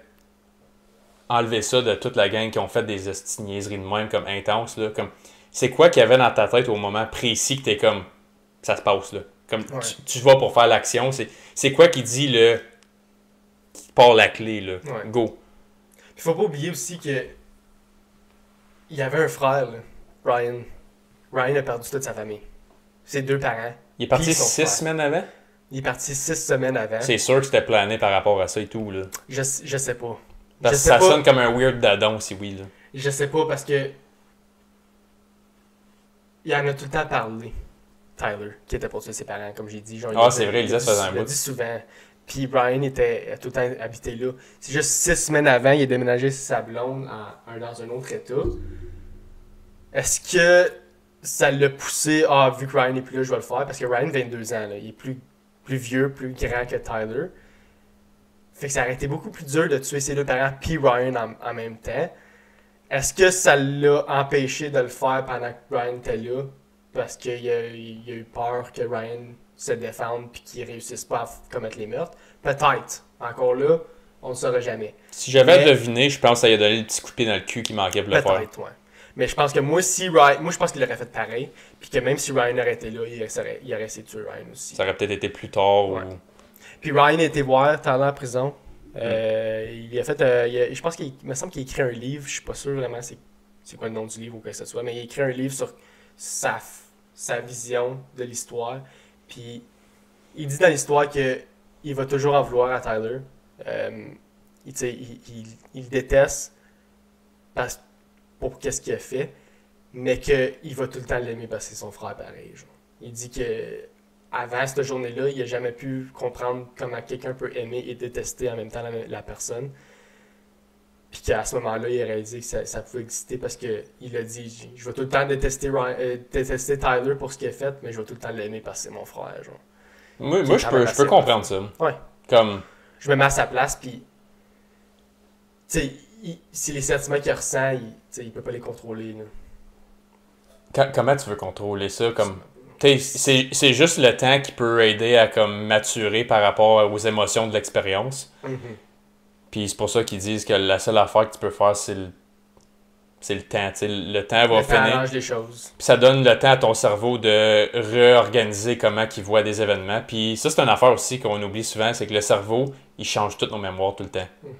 enlever ça de toute la gang qui ont fait des niaiseries de même comme intenses, là. Comme, c'est quoi qu'il y avait dans ta tête au moment précis que t'es comme... Ça se passe, là. Comme tu vas pour faire l'action, c'est quoi qui dit le qui part la clé là, go. Il faut pas oublier aussi que il y avait un frère, là, Ryan. Ryan a perdu toute sa famille. Ses deux parents. Il est parti 6 semaines avant? Il est parti 6 semaines avant. C'est sûr que c'était plané par rapport à ça et tout, là. Je sais pas. Parce que ça sonne comme un weird dadon, si oui, là. Je sais pas parce que il en a tout le temps parlé. Tyler, qui était pour tuer ses parents, comme j'ai dit. Genre, c'est vrai, il disait ça faisait un bout. Il le dit souvent. Puis Ryan a tout le temps habité là. C'est juste 6 semaines avant, il a déménagé sa blonde dans un autre état. Est-ce que ça l'a poussé, vu que Ryan n'est plus là, je vais le faire? Parce que Ryan, 22 ans, là, il est plus vieux, plus grand que Tyler. Fait que ça aurait été beaucoup plus dur de tuer ses deux parents puis Ryan en même temps. Est-ce que ça l'a empêché de le faire pendant que Ryan était là? Parce qu'il a eu peur que Ryan se défende puis qu'il réussisse pas à commettre les meurtres? Peut-être. Encore là, on ne le saura jamais. Si j'avais deviné, je pense que ça lui a donné le petit coup de pied dans le cul qui manquait pour le faire. Peut-être, ouais. Mais je pense que moi, je pense qu'il aurait fait pareil. Puis que même si Ryan aurait été là, il aurait essayé de tuer Ryan aussi. Ça aurait peut-être été plus tard. Ouais. Ou... Puis Ryan a été voir Tyler en prison. Il a fait. Je pense qu'il me semble qu'il a écrit un livre. Je suis pas sûr vraiment c'est quoi le nom du livre ou quoi que ce soit. Mais il a écrit un livre sur sa vision de l'histoire. Puis il dit dans l'histoire qu'il va toujours en vouloir à Tyler. Il déteste pour qu'est-ce qu'il a fait, mais qu'il va tout le temps l'aimer parce que c'est son frère pareil. Genre. Il dit que avant cette journée-là, il n'a jamais pu comprendre comment quelqu'un peut aimer et détester en même temps la personne. Puis qu'à ce moment-là, il a réalisé que ça pouvait exister parce qu'il a dit je vais tout le temps détester Tyler pour ce qu'il a fait, mais je vais tout le temps l'aimer parce que c'est mon frère. Genre. Moi je peux comprendre ça. Ouais. Comme... Je me mets à sa place, puis si les sentiments qu'il ressent, il peut pas les contrôler. Là. Comment tu veux contrôler ça? Comme... C'est juste le temps qui peut aider à comme maturer par rapport aux émotions de l'expérience. Mm-hmm. Puis c'est pour ça qu'ils disent que la seule affaire que tu peux faire, c'est le temps. T'sais, le temps va finir. Ça arrange les choses. Puis ça donne le temps à ton cerveau de réorganiser comment il voit des événements. Puis ça, c'est une affaire aussi qu'on oublie souvent, c'est que le cerveau, il change toutes nos mémoires tout le temps. Mm-hmm.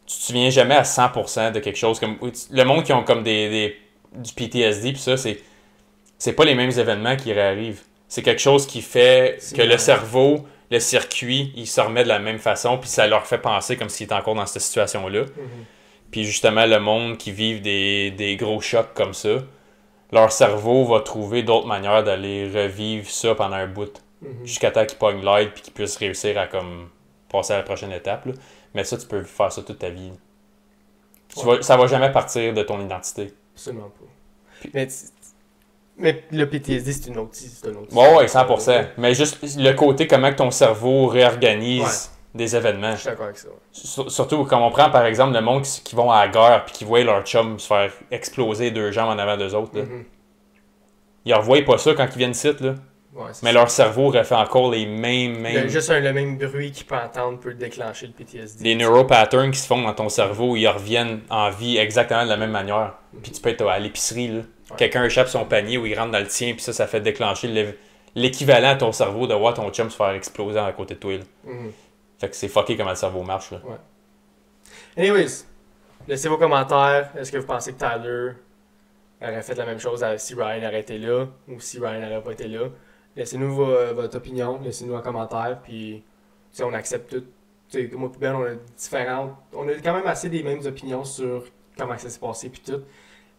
Tu te souviens jamais à 100% de quelque chose. Comme le monde qui ont comme du PTSD, puis ça, c'est pas les mêmes événements qui réarrivent. C'est quelque chose qui fait que le cerveau, le circuit, il se remet de la même façon, puis ça leur fait penser comme s'il était encore dans cette situation-là. Mm-hmm. Puis justement, le monde qui vit des gros chocs comme ça, leur cerveau va trouver d'autres manières d'aller revivre ça pendant un bout. Mm-hmm. Jusqu'à temps qu'ils pognent l'aide puis qu'ils puissent réussir à comme passer à la prochaine étape. Là. Mais ça, tu peux faire ça toute ta vie. Ça va jamais partir de ton identité. Absolument pas. Puis, mais le PTSD, c'est une autre. Ouais, 100%. Mais juste le côté comment ton cerveau réorganise des événements. Je suis d'accord avec ça. Ouais. Surtout, comme on prend par exemple le monde qui vont à la guerre puis qui voient leur chum se faire exploser 2 jambes en avant d'eux autres. Là. Mm-hmm. Ils ne revoient pas ça quand ils viennent ici. Là. Ouais, mais ça. Leur cerveau refait encore les mêmes... Juste le même bruit qu'il peut entendre peut déclencher le PTSD. Les neuropatterns qui se font dans ton cerveau, ils reviennent en vie exactement de la même manière. Mm-hmm. Puis tu peux être à l'épicerie, là. Ouais. Quelqu'un échappe son panier ou il rentre dans le tien, puis ça fait déclencher l'équivalent à ton cerveau de voir ton chum se faire exploser à côté de toi. Mm-hmm. Fait que c'est fucké comment le cerveau marche. Là. Ouais. Anyways, laissez vos commentaires. Est-ce que vous pensez que Tyler aurait fait la même chose si Ryan aurait été là ou si Ryan n'aurait pas été là? Laissez-nous votre opinion, laissez-nous un commentaire, puis on accepte tout. Moi et Ben, on a différentes. On a quand même assez des mêmes opinions sur comment ça s'est passé, puis tout.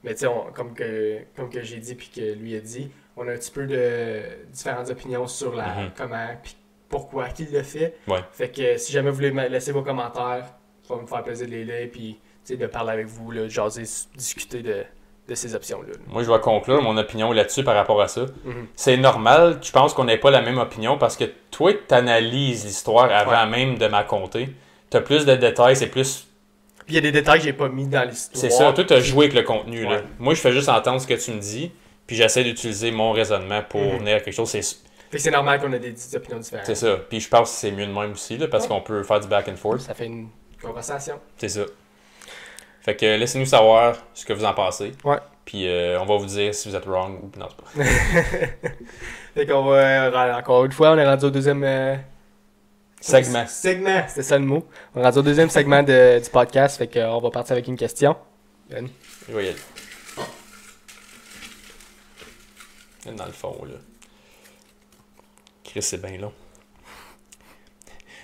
Mais comme que j'ai dit, puis que lui a dit, on a un petit peu de différentes opinions sur comment, puis pourquoi qu'il le fait. Ouais. Fait que si jamais vous voulez laisser vos commentaires, ça va me faire plaisir de les lire, puis de parler avec vous, là, jaser, discuter de ces options-là. Moi, je vais conclure mon opinion là-dessus par rapport à ça. Mm-hmm. C'est normal, je pense qu'on n'ait pas la même opinion parce que toi, tu analyses l'histoire avant même de ma conter. Tu as plus de détails, c'est plus... Puis il y a des détails que j'ai pas mis dans l'histoire. C'est ça, toi, tu as joué avec le contenu. Là. Moi, je fais juste entendre ce que tu me dis, puis j'essaie d'utiliser mon raisonnement pour venir à quelque chose. Fait que c'est normal qu'on ait des opinions différentes. C'est ça. Puis je pense que c'est mieux de même aussi, là, parce qu'on peut faire du back and forth. Ça fait une conversation. C'est ça. Fait que laissez-nous savoir ce que vous en pensez. Ouais. Puis on va vous dire si vous êtes wrong ou non, c'est pas. Fait qu'on va, encore une fois, on est rendu au deuxième... segment. C'était ça le mot. On est rendu au deuxième segment du podcast, fait qu'on va partir avec une question. Ben. Je vais y aller. Dans le fond, là. Chris, c'est bien long.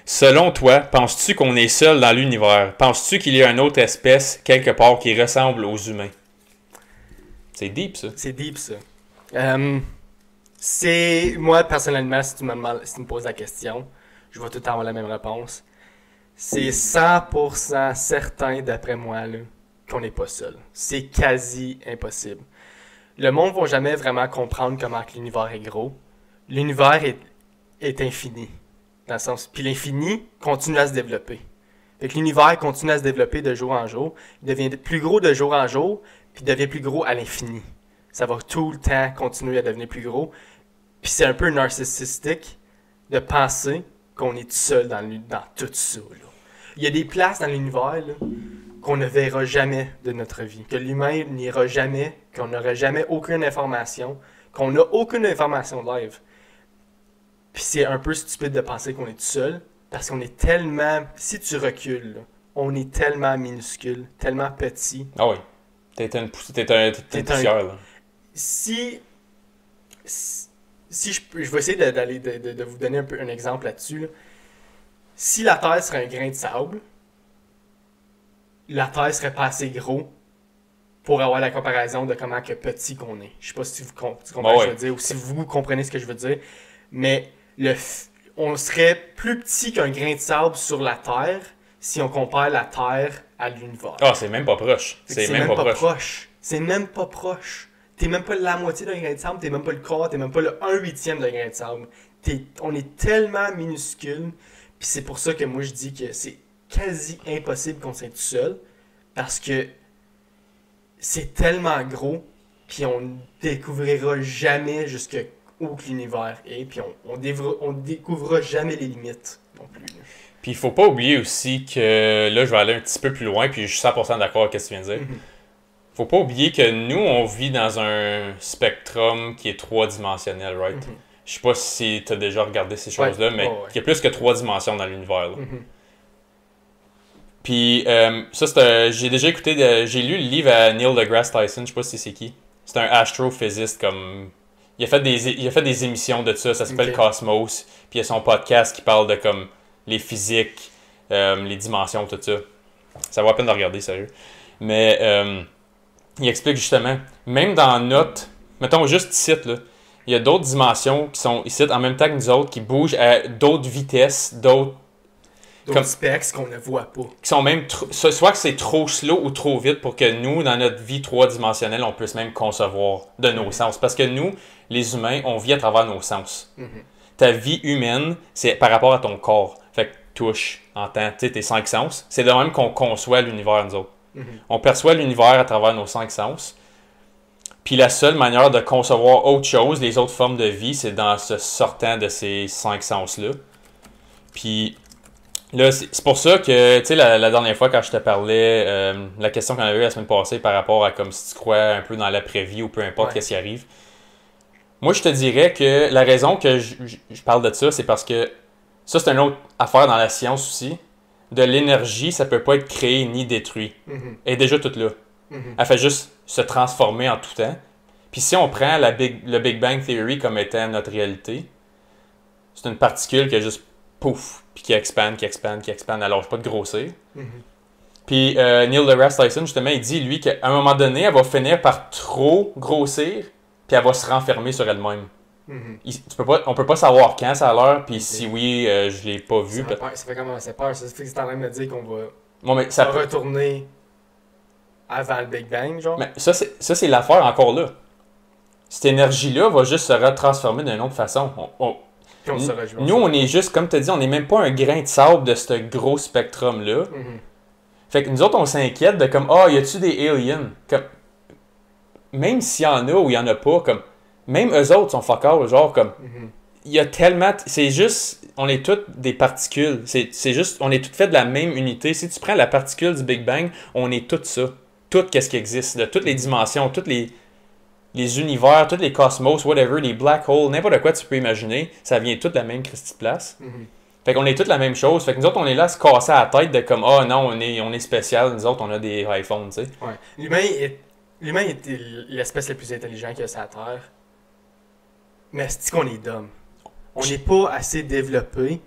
Selon toi, penses-tu qu'on est seul dans l'univers? Penses-tu qu'il y a une autre espèce quelque part qui ressemble aux humains? C'est deep, ça. C'est deep, ça. Moi, personnellement, si tu me poses la question, je vais tout le temps avoir la même réponse. C'est 100% certain, d'après moi, là, qu'on n'est pas seul. C'est quasi impossible. Le monde ne va jamais vraiment comprendre comment que l'univers est gros. L'univers est infini. Dans le sens, puis l'infini continue à se développer. Fait que l'univers continue à se développer de jour en jour. Il devient plus gros de jour en jour, puis il devient plus gros à l'infini. Ça va tout le temps continuer à devenir plus gros. Puis c'est un peu narcissistique de penser qu'on est tout seul dans tout ça. Là. Il y a des places dans l'univers là, qu'on ne verra jamais de notre vie. Que l'humain n'ira jamais, qu'on n'aura jamais aucune information, qu'on n'a aucune information live. Puis c'est un peu stupide de penser qu'on est tout seul, parce qu'on est tellement... Si tu recules, là, on est tellement minuscule, tellement petit. Ah oui. T'es une poussière, là. Si je vais essayer de vous donner un exemple là-dessus. Là. Si la Terre serait un grain de sable, la Terre serait pas assez gros pour avoir la comparaison de comment que petit qu'on est. Je sais pas si tu comprends ce que je veux dire ou si vous comprenez ce que je veux dire, mais on serait plus petit qu'un grain de sable sur la Terre si on compare la Terre à l'univers. Ah, c'est même pas proche. C'est même pas proche. C'est même pas proche. T'es même pas la moitié d'un grain de sable, t'es même pas le quart, t'es même pas le 1/8 d'un grain de sable. On est tellement minuscule, puis c'est pour ça que moi je dis que c'est quasi impossible qu'on soit tout seul, parce que c'est tellement gros, puis on découvrira jamais jusqu'où que l'univers est, puis on découvrira jamais les limites non plus. Là. Puis il faut pas oublier aussi que, là je vais aller un petit peu plus loin, puis je suis 100% d'accord avec ce que tu viens de dire. Faut pas oublier que nous, on vit dans un spectrum qui est 3-dimensionnel, right? Je sais pas si tu as déjà regardé ces choses-là, mais il y a plus que 3 dimensions dans l'univers. Puis ça, j'ai déjà écouté, j'ai lu le livre à Neil deGrasse Tyson, je sais pas si c'est qui. C'est un astrophysiciste comme... Il a fait des émissions de ça s'appelle Cosmos. Puis il y a son podcast qui parle de comme les physiques, les dimensions, tout ça. Ça vaut la peine de regarder, sérieux. Mais... il explique justement, même dans notre, mettons juste ici, là, il y a d'autres dimensions qui sont ici en même temps que nous autres, qui bougent à d'autres vitesses, d'autres specs qu'on ne voit pas. Qui sont même, soit que c'est trop slow ou trop vite pour que nous, dans notre vie 3-dimensionnelle, on puisse même concevoir de nos sens. Parce que nous, les humains, on vit à travers nos sens. Ta vie humaine, c'est par rapport à ton corps. Fait que touche, entends, tu sais, tes 5 sens. C'est de même qu'on conçoit l'univers, nous autres. On perçoit l'univers à travers nos 5 sens. Puis la seule manière de concevoir autre chose, les autres formes de vie, c'est dans se sortant de ces 5 sens-là. Puis là, c'est pour ça que, tu sais, la dernière fois quand je te parlais, la question qu'on avait eue la semaine passée par rapport à comme si tu crois un peu dans l'après-vie ou peu importe qu'est-ce qui arrive. Moi, je te dirais que la raison que je parle de ça, c'est parce que ça, c'est une autre affaire dans la science aussi. De l'énergie, ça peut pas être créé ni détruit. Elle est déjà toute là. Elle fait juste se transformer en tout temps. Puis si on prend le Big Bang Theory comme étant notre réalité, c'est une particule qui a juste pouf, puis qui expande, elle lâche pas de grossir. Puis Neil deGrasse Tyson, justement, il dit, lui, qu'à un moment donné, elle va finir par trop grossir, puis elle va se renfermer sur elle-même. On peut pas savoir quand ça a l'heure, puis si oui, je l'ai pas vu. Ça fait comment ça peur. Ça fait que c'est en train de me dire qu'on va retourner avant le Big Bang, genre. Mais ça c'est l'affaire encore là. Cette énergie-là va juste se retransformer d'une autre façon. Nous, on est juste, comme tu as dit, on n'est même pas un grain de sable de ce gros spectrum-là. Fait que nous autres, on s'inquiète de comme, y a-tu des aliens? Comme, même s'il y en a ou il y en a pas, comme... Même eux autres sont fuck all, genre comme... Il y a tellement... C'est juste... On est toutes des particules. C'est juste... On est toutes faites de la même unité. Si tu prends la particule du Big Bang, on est tout ça. Tout qu'est-ce qui existe. De toutes les dimensions, tous les univers, tous les cosmos, whatever, les black holes, n'importe quoi tu peux imaginer, ça vient tout de la même Christie de place. Fait qu'on est toutes la même chose. Fait que nous autres, on est là à se casser à la tête de comme... non, on est spécial. Nous autres, on a des iPhones, tu sais. Ouais. L'humain est l'espèce la plus intelligente qu'il y a sur la Terre. Mais c'est qu'on est dumb. On n'est pas assez développé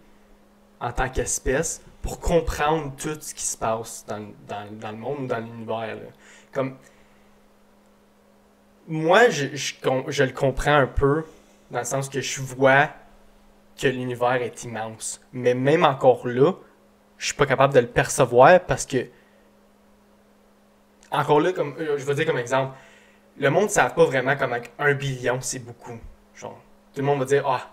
en tant qu'espèce pour comprendre tout ce qui se passe dans le monde ou dans l'univers. Là. Comme moi, je le comprends un peu dans le sens que je vois que l'univers est immense. Mais même encore là, je suis pas capable de le percevoir parce que, encore là, comme je vais dire comme exemple, le monde ne savent pas vraiment comment 1 billion, c'est beaucoup. Genre, tout le monde va dire,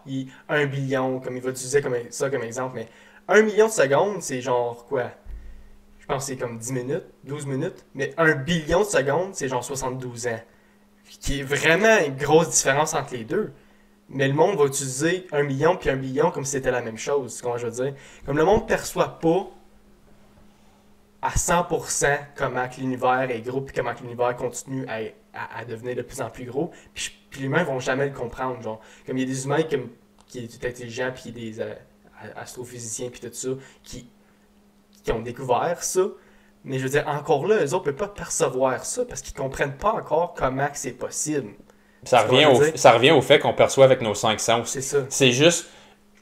1 billion, comme il va utiliser ça comme exemple, mais 1 million de secondes, c'est genre quoi? Je pense que c'est comme 10 minutes, 12 minutes, mais 1 billion de secondes, c'est genre 72 ans. Qui est vraiment une grosse différence entre les deux. Mais le monde va utiliser 1 million puis 1 billion comme si c'était la même chose, c'est comment je veux dire. Comme le monde ne perçoit pas à 100% comment que l'univers est gros puis comment que l'univers continue à devenir de plus en plus gros. Puis les humains vont jamais le comprendre. Genre. Comme il y a des humains qui sont intelligents puis des astrophysiciens puis tout ça qui ont découvert ça. Mais je veux dire, encore là, eux autres ne peuvent pas percevoir ça parce qu'ils ne comprennent pas encore comment que c'est possible. Ça revient au fait qu'on perçoit avec nos 5 sens. C'est ça. C'est juste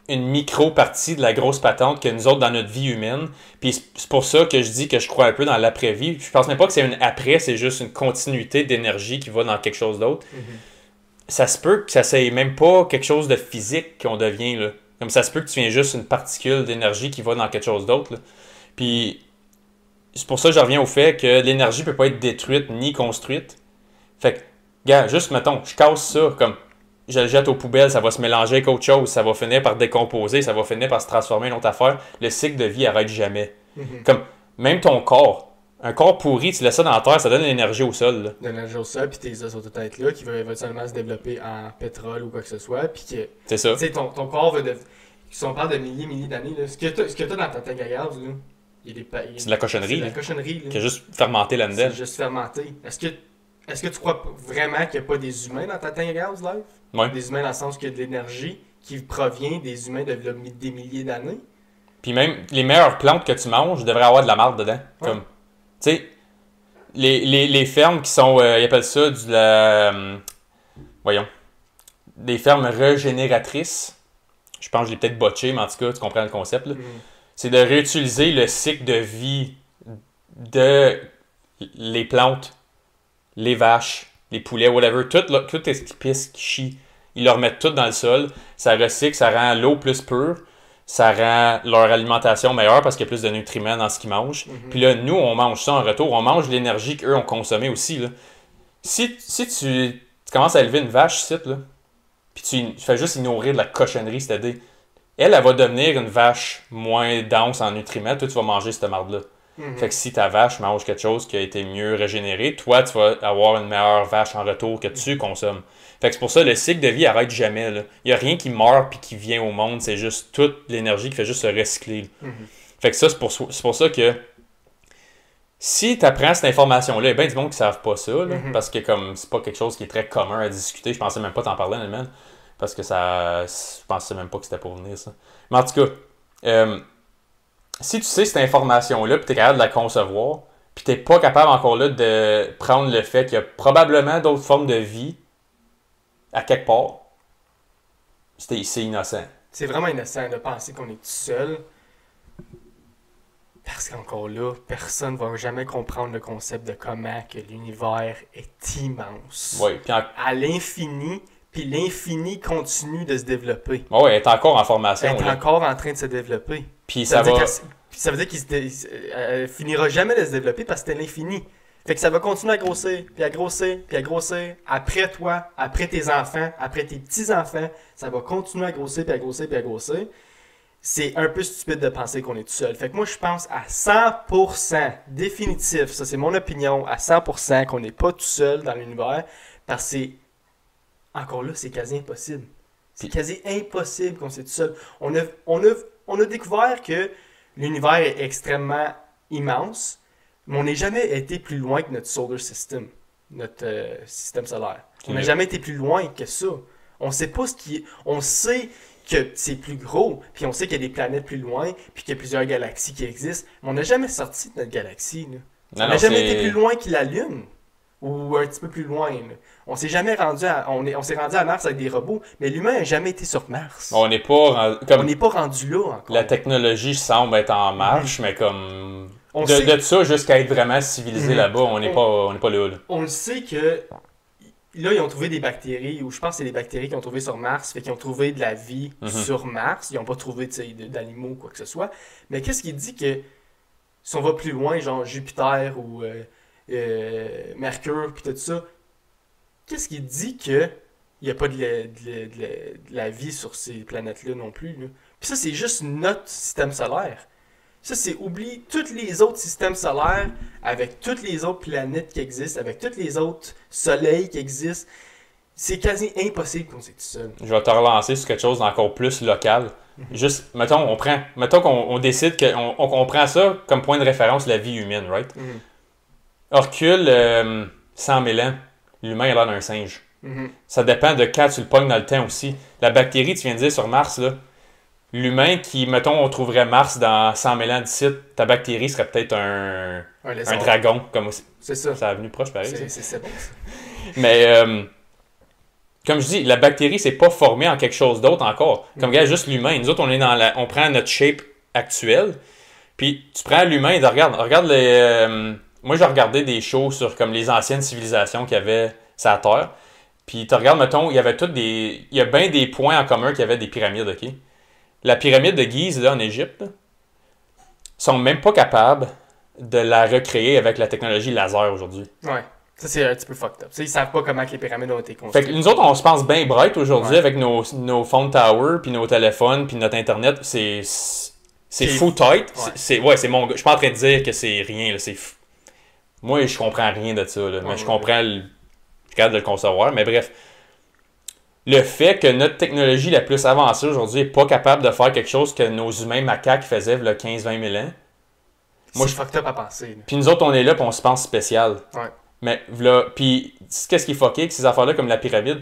une micro-partie de la grosse patente que nous autres dans notre vie humaine. Puis c'est pour ça que je dis que je crois un peu dans l'après-vie. Je pense même pas que c'est une après, c'est juste une continuité d'énergie qui va dans quelque chose d'autre. Mm-hmm. Ça se peut que ça soit même pas quelque chose de physique qu'on devient, là. Comme ça se peut que tu viens juste une particule d'énergie qui va dans quelque chose d'autre, là. Puis c'est pour ça que je reviens au fait que l'énergie peut pas être détruite ni construite. Fait que, gars, juste mettons, je casse ça, comme je le jette aux poubelles, ça va se mélanger avec autre chose, ça va finir par décomposer, ça va finir par se transformer en autre affaire. Le cycle de vie arrête jamais. Mm-hmm. Comme, même ton corps, un corps pourri, tu laisses ça dans la terre, ça donne de l'énergie au sol. Là. De l'énergie au sol, puis tes os vont tout être là, qui va éventuellement se développer en pétrole ou quoi que ce soit, puis que... C'est ça. Tu sais, ton corps va devenir... Si on parle de milliers d'années, là, ce que t'as dans ta tank à gaz, là, c'est de la cochonnerie. C'est de la cochonnerie, là. Qui a juste fermenté là-dedans. C'est juste fermenté. Est-ce que tu crois vraiment qu'il n'y a pas des humains dans ta tank à gaz, live? Ouais. Des humains dans le sens qu'il y a de l'énergie qui provient des humains de des milliers d'années? Puis même, les meilleures plantes que tu manges devraient avoir de la marde dedans. Ouais. Comme, tu sais, les fermes qui sont, ils appellent ça des fermes régénératrices. Je pense que je l'ai peut-être botché, mais en tout cas, tu comprends le concept, là. C'est de réutiliser le cycle de vie de les plantes, les vaches, les poulets, whatever, toutes les pistes qui chient, ils le remettent tout dans le sol, ça recycle, ça rend l'eau plus pure, ça rend leur alimentation meilleure parce qu'il y a plus de nutriments dans ce qu'ils mangent. Mm-hmm. Puis là, nous, on mange ça en retour, on mange l'énergie qu'eux ont consommée aussi, là. Si tu commences à élever une vache ici, là, puis tu fais juste y nourrir de la cochonnerie, c'est-à-dire, elle va devenir une vache moins dense en nutriments, toi, tu vas manger cette marde-là. Mm-hmm. Fait que si ta vache mange quelque chose qui a été mieux régénéré, toi, tu vas avoir une meilleure vache en retour que tu consommes. Fait que c'est pour ça, le cycle de vie arrête jamais, là. Il n'y a rien qui meurt puis qui vient au monde, c'est juste toute l'énergie qui fait juste se recycler. Mm-hmm. Fait que ça, c'est pour ça que si tu apprends cette information-là, il y a bien du monde qui ne savent pas ça, là, mm-hmm. parce que comme c'est pas quelque chose qui est très commun à discuter, je pensais même pas t'en parler, honnêtement, parce que je pensais même pas que c'était pour venir, ça. Mais en tout cas, si tu sais cette information-là, puis tu es capable de la concevoir, puis tu n'es pas capable encore là de prendre le fait qu'il y a probablement d'autres formes de vie à quelque part, c'est innocent. C'est vraiment innocent de penser qu'on est tout seul. Parce qu'encore là, personne ne va jamais comprendre le concept de comment que l'univers est immense. Oui, à l'infini, puis l'infini continue de se développer. Oui, elle est encore en formation. Elle est encore en train de se développer. Puis ça veut dire qu'il finira jamais de se développer parce que c'est l'infini. Fait que ça va continuer à grossir, puis à grossir, puis à grossir. Après toi, après tes enfants, après tes petits-enfants, ça va continuer à grossir, puis à grossir, puis à grossir. C'est un peu stupide de penser qu'on est tout seul. Fait que moi, je pense à 100% définitif, ça c'est mon opinion, à 100% qu'on n'est pas tout seul dans l'univers, parce que c'est, encore là, c'est quasi impossible. C'est quasi impossible qu'on soit tout seul. On a découvert que l'univers est extrêmement immense, mais on n'a jamais été plus loin que notre solar system, notre système solaire. On n'a jamais été plus loin que ça. On sait pas ce qui est. On sait que c'est plus gros, puis on sait qu'il y a des planètes plus loin, puis qu'il y a plusieurs galaxies qui existent, mais on n'a jamais sorti de notre galaxie. Là. On n'a jamais été plus loin que la Lune, ou un petit peu plus loin. Là. On s'est jamais rendu on s'est rendu à Mars avec des robots, mais l'humain n'a jamais été sur Mars. On n'est pas rendu là encore. La technologie semble être en marche, mais comme de ça jusqu'à être vraiment civilisé là-bas, on n'est pas là. On le sait que là, ils ont trouvé des bactéries, ou je pense que c'est des bactéries qu'ils ont trouvées sur Mars, fait qu'ils ont trouvé de la vie sur Mars. Ils n'ont pas trouvé d'animaux ou quoi que ce soit. Mais qu'est-ce qui dit que si on va plus loin, genre Jupiter ou Mercure, puis tout ça, qu'est-ce qui dit que il n'y a pas de la vie sur ces planètes-là non plus, là? Puis ça, c'est juste notre système solaire. Ça, c'est oublie tous les autres systèmes solaires, avec toutes les autres planètes qui existent, avec tous les autres soleils qui existent. C'est quasi impossible qu'on soit tout seul. Je vais te relancer sur quelque chose d'encore plus local. Juste, mettons qu'on décide qu'on prend ça comme point de référence, la vie humaine, right? On recule 100 000 ans, l'humain a l'air d'un singe. Ça dépend de quand tu le pognes dans le temps aussi. La bactérie, tu viens de dire sur Mars, là, l'humain qui, mettons, on trouverait Mars dans 100 000 ans d'ici, ta bactérie serait peut-être un dragon. Comme aussi. C'est ça. Ça a venu proche, pareil. C'est bon, ça. Mais, comme je dis, la bactérie, c'est pas formé en quelque chose d'autre encore. Comme, regarde, juste l'humain. Nous autres, on prend notre shape actuelle, puis tu prends l'humain et regarde les... moi, j'ai regardé des shows sur comme les anciennes civilisations qu'il y avait sur la Terre. Puis tu regardes, mettons, il y a bien des points en commun qu'il y avait des pyramides, OK? La pyramide de Gizeh, là, en Égypte, là, sont même pas capables de la recréer avec la technologie laser aujourd'hui. Ouais. Ça, c'est un petit peu fucked up. Ils savent pas comment les pyramides ont été construites. Fait que nous autres, on se pense bien bright aujourd'hui avec nos phone towers, puis nos téléphones, puis notre Internet. C'est fou tight. Ouais. C'est mon gars. Je suis pas en train de dire que c'est rien. Là, moi, je comprends rien de ça. Là, mais je comprends je suis capable de le concevoir. Mais bref. Le fait que notre technologie la plus avancée aujourd'hui n'est pas capable de faire quelque chose que nos humains macaques faisaient il y a 15-20 000 ans. Moi, c'est fucked up à penser. Puis nous autres, on est là et on se pense spécial. Ouais. Mais là, puis qu'est-ce qui est fucké avec ces affaires-là comme la pyramide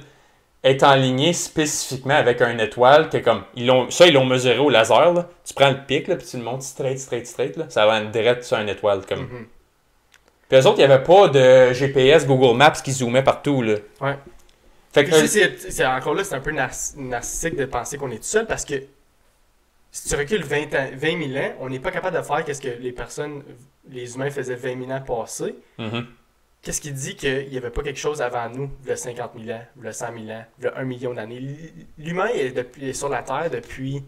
est enlignée spécifiquement avec une étoile que comme ils l'ont mesuré au laser. Là. Tu prends le pic là, puis tu le montes straight là, ça va être direct sur une étoile comme. Puis eux autres, il n'y avait pas de GPS, Google Maps qui zoomait partout là. Ouais. Fait que c'est encore là, c'est un peu narcissique de penser qu'on est tout seul parce que si tu recules 20 000 ans, on n'est pas capable de faire ce que les humains faisaient 20 000 ans passés. Qu'est-ce qui dit qu'il n'y avait pas quelque chose avant nous, il y a 50 000 ans, il y a 100 000 ans, il y a 1 million d'années? L'humain est sur la Terre depuis,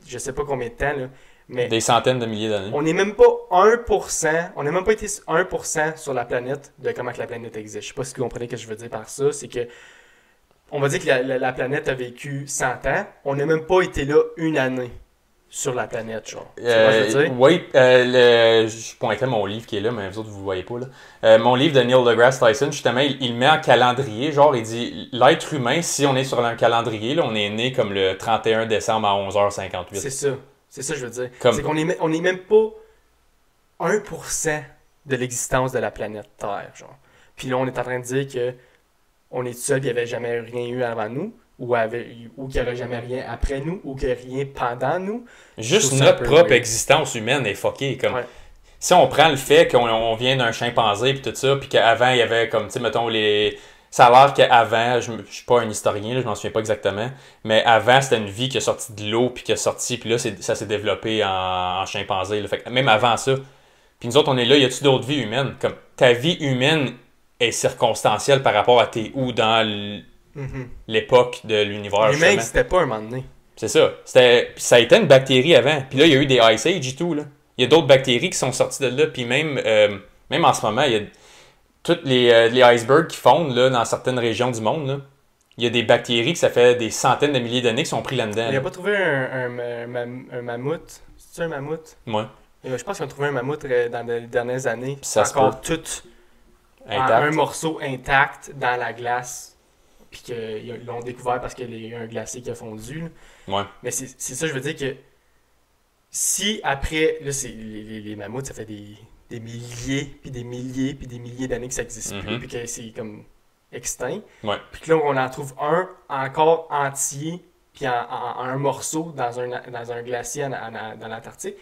je sais pas combien de temps, là, mais des centaines de milliers d'années. On n'est même pas 1%, on n'a même pas été 1% sur la planète de comment que la planète existe. Je sais pas si vous comprenez ce que je veux dire par ça, c'est que on va dire que la planète a vécu 100 ans, on n'a même pas été là une année sur la planète, genre. Tu vois ce que je veux dire? Oui, je pointais mon livre qui est là, mais vous autres, vous ne voyez pas. Là. Mon livre de Neil deGrasse Tyson, justement, il met en calendrier, genre, il dit, l'être humain, si on est sur un calendrier, là, on est né comme le 31 décembre à 11h58. C'est ça. C'est ça que je veux dire. C'est qu'on est même pas 1% de l'existence de la planète Terre, genre. Puis là, on est en train de dire que on est tout seul, il n'y avait jamais rien eu avant nous, ou qu'il n'y aurait jamais rien après nous, ou qu'il n'y a rien pendant nous. Juste notre propre existence humaine est fuckée. Comme, si on prend le fait qu'on vient d'un chimpanzé et tout ça, puis qu'avant, il y avait comme, tu sais, mettons, ça a l'air qu'avant, je suis pas un historien, là, je m'en souviens pas exactement, mais avant, c'était une vie qui est sortie de l'eau, puis qui est sortie, puis là, ça s'est développé en chimpanzé. Là. Fait que même avant ça. Puis nous autres, on est là, y a-tu d'autres vies humaines? Comme, ta vie humaine est circonstancielle par rapport à t'es où dans l'époque de l'univers. L'humain n'existait pas un moment donné. C'est ça. Ça a été une bactérie avant. Puis là, il y a eu des Ice Age et tout. Là. Il y a d'autres bactéries qui sont sorties de là. Puis même en ce moment, il y a tous les icebergs qui fondent là, dans certaines régions du monde. Là. Il y a des bactéries que ça fait des centaines de milliers d'années qui sont pris là-dedans. Il n'a pas trouvé un mammouth. C'est un mammouth? Ouais. Je pense qu'ils ont trouvé un mammouth dans les dernières années. Ça encore tout un morceau intact dans la glace. Puis qu'ils l'ont découvert parce qu'il y a un glacier qui a fondu. Là. Ouais. Mais c'est ça, je veux dire que si après, là, les mammouths, ça fait des milliers, puis des milliers, puis des milliers d'années que ça n'existe plus, puis que c'est comme extinct. Ouais. Puis que là, on en trouve un encore entier, puis en un morceau dans un glacier dans l'Antarctique.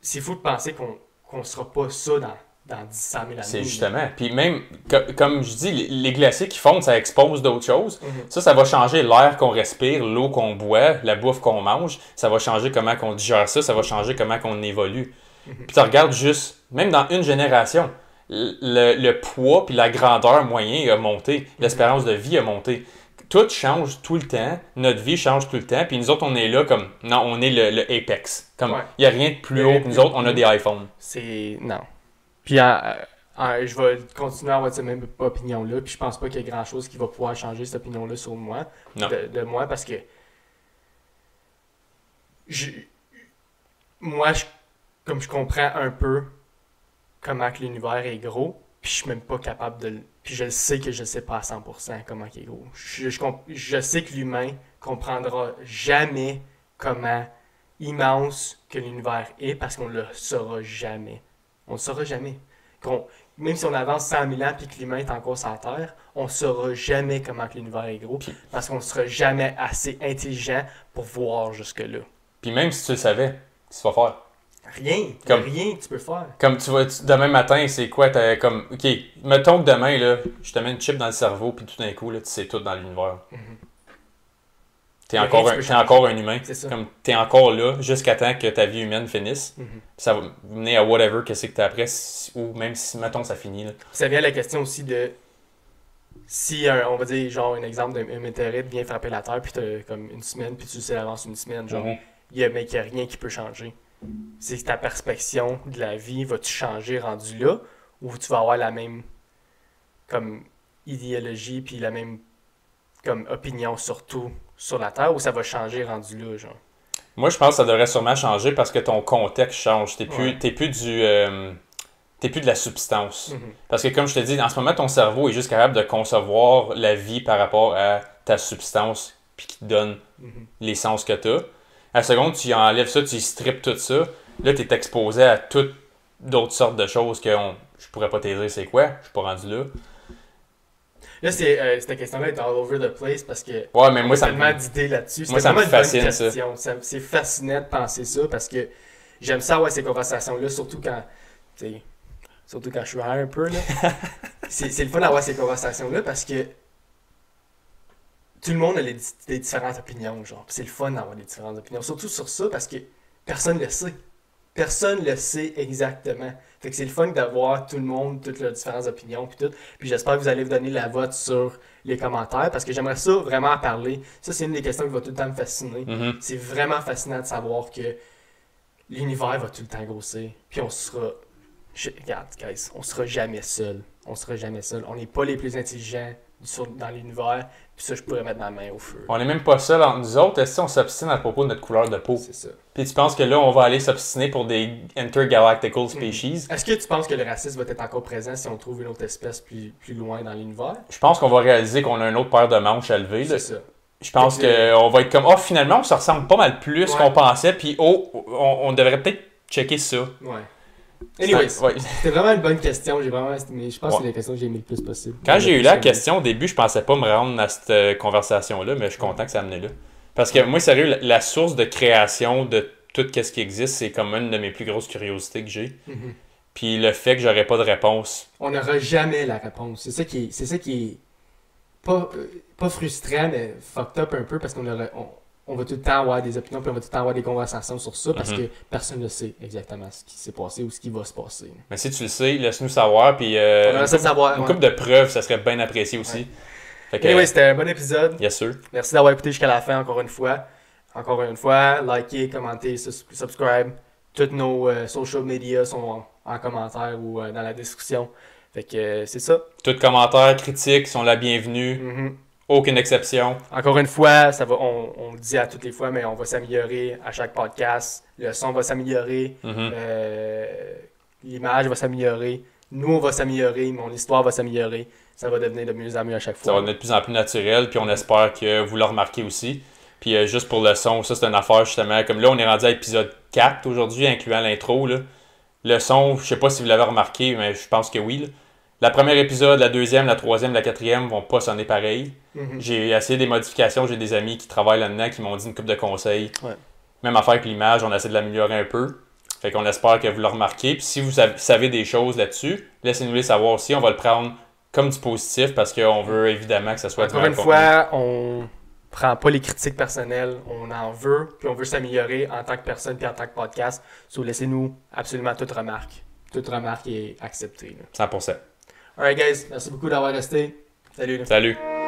C'est fou de penser qu'on ne sera pas ça dans 10 100 000 années. C'est justement. Puis même, comme je dis, les glaciers qui fondent, ça expose d'autres choses. Ça va changer l'air qu'on respire, l'eau qu'on boit, la bouffe qu'on mange. Ça va changer comment on digère ça. Ça va changer comment on évolue. Puis tu regardes juste, même dans une génération, le poids puis la grandeur moyen a monté. L'espérance de vie a monté. Tout change tout le temps. Notre vie change tout le temps. Puis nous autres, on est là comme... Non, on est le apex. Comme, il n'y a rien de plus haut que nous autres. On a des iPhones. Non. Puis je vais continuer à avoir cette même opinion-là. Puis je pense pas qu'il y ait grand-chose qui va pouvoir changer cette opinion-là sur moi. De moi, parce que... Moi, comme je comprends un peu comment que l'univers est gros, puis je suis même pas capable de... Puis je le sais que je sais pas à 100% comment il est gros. Je sais que l'humain comprendra jamais comment immense que l'univers est, parce qu'on le saura jamais. On le saura jamais. Même si on avance 100 000 ans puis que l'humain est encore sur la Terre, on ne saura jamais comment que l'univers est gros, parce qu'on ne sera jamais assez intelligent pour voir jusque-là. Puis même si tu le savais, qu'est-ce que tu vas faire? Rien que tu peux faire. Comme demain matin, c'est quoi? OK, mettons que demain, là, je te mets une chip dans le cerveau, puis tout d'un coup, là, tu sais tout dans l'univers. T'es encore un humain. C'est ça. Comme t'es encore là jusqu'à temps que ta vie humaine finisse. Ça va mener à whatever qu'est-ce que t'as après, ou même si, mettons, ça finit. Là. Ça vient à la question aussi de si, on va dire, genre, un exemple d'un météorite vient frapper la Terre, puis t'as comme une semaine, puis tu le sais d'avance une semaine, genre, mais qu'il n'y a rien qui peut changer. C'est ta perception de la vie, va-tu changer rendu là, ou tu vas avoir la même comme idéologie, puis la même comme opinion sur tout sur la Terre, ou ça va changer rendu là, genre? Moi, je pense que ça devrait sûrement changer parce que ton contexte change. T'es plus de la substance. Parce que comme je te dis, en ce moment, ton cerveau est juste capable de concevoir la vie par rapport à ta substance, puis qui te donne les sens que tu as. À la seconde, tu enlèves ça, tu strippes tout ça. Là, tu es exposé à toutes d'autres sortes de choses que je pourrais pas te dire c'est quoi. Je suis pas rendu là. Là, cette question-là est all over the place parce que mais moi, ça tellement d'idées là-dessus. Moi, ça me fascine, ça. C'est fascinant de penser ça parce que j'aime ça avoir ces conversations-là, surtout quand je suis un peu. Là. c'est le fun d'avoir ces conversations-là parce que tout le monde a des différentes opinions. Genre. C'est le fun d'avoir des différentes opinions. Surtout sur ça parce que personne ne le sait. Personne ne le sait exactement. Fait que c'est le fun d'avoir tout le monde, toutes leurs différentes opinions puis tout. Puis j'espère que vous allez vous donner la vote sur les commentaires parce que j'aimerais ça vraiment en parler. Ça, c'est une des questions qui va tout le temps me fasciner. C'est vraiment fascinant de savoir que l'univers va tout le temps grossir. Puis on sera... Regarde, guys, on sera jamais seul. On sera jamais seul. On n'est pas les plus intelligents dans l'univers. Puis ça, je pourrais mettre ma main au feu. On n'est même pas seul entre nous autres. Est-ce qu'on s'obstine à propos de notre couleur de peau? C'est ça. Puis tu penses que là, on va aller s'obstiner pour des intergalactical species? Est-ce que tu penses que le racisme va être encore présent si on trouve une autre espèce plus loin dans l'univers? Je pense qu'on va réaliser qu'on a une autre paire de manches à lever. C'est ça. Je pense qu'on va être comme, finalement, on se ressemble pas mal plus qu'on pensait. Puis on devrait peut-être checker ça. Ouais. Anyways, c'était vraiment une bonne question. Je pense que c'est la question que j'ai aimé le plus possible. Quand j'ai eu la question au début, je pensais pas me rendre à cette conversation-là, mais je suis content que ça amenait là. Parce que moi, sérieux, la source de création de tout ce qui existe, c'est comme une de mes plus grosses curiosités que j'ai. Puis le fait que j'aurais pas de réponse. On n'aura jamais la réponse. C'est ça qui est pas frustrant, mais fucked up un peu parce qu'on va tout le temps avoir des opinions puis on va tout le temps avoir des conversations sur ça parce que personne ne sait exactement ce qui s'est passé ou ce qui va se passer. Mais si tu le sais, laisse-nous savoir. Puis une couple de preuves, ça serait bien apprécié aussi. Anyway, c'était un bon épisode. Yes, sir. Merci d'avoir écouté jusqu'à la fin encore une fois. Encore une fois, likez, commentez, subscribe. Toutes nos social media sont en commentaire ou dans la description. Fait que c'est ça. Tous commentaires, critiques sont la bienvenue. Aucune exception. Encore une fois, on le dit à toutes les fois, mais on va s'améliorer à chaque podcast. Le son va s'améliorer. L'image va s'améliorer. Nous, on va s'améliorer. Mon histoire va s'améliorer. Ça va devenir de mieux en mieux à chaque fois. Ça va devenir de plus en plus naturel. Puis on espère que vous le remarquez aussi. Puis juste pour le son, ça c'est une affaire justement. Comme là, on est rendu à l'épisode 4 aujourd'hui, incluant l'intro. Là. Le son, je sais pas si vous l'avez remarqué, mais je pense que oui. Là. La première épisode, la deuxième, la troisième, la quatrième vont pas sonner pareil. J'ai essayé des modifications, j'ai des amis qui travaillent là-dedans qui m'ont dit une couple de conseils. Même affaire que l'image, on essaie de l'améliorer un peu. Fait qu'on espère que vous le remarquez. Puis si vous savez des choses là-dessus, laissez-nous les savoir aussi. On va le prendre comme du positif parce qu'on veut évidemment que ça soit... Encore une fois, on prend pas les critiques personnelles. On en veut, puis on veut s'améliorer en tant que personne puis en tant que podcast. So, laissez-nous absolument toute remarque. toute remarque est acceptée. Là. 100%. Alright guys, merci beaucoup d'avoir resté. Salut. Là. Salut.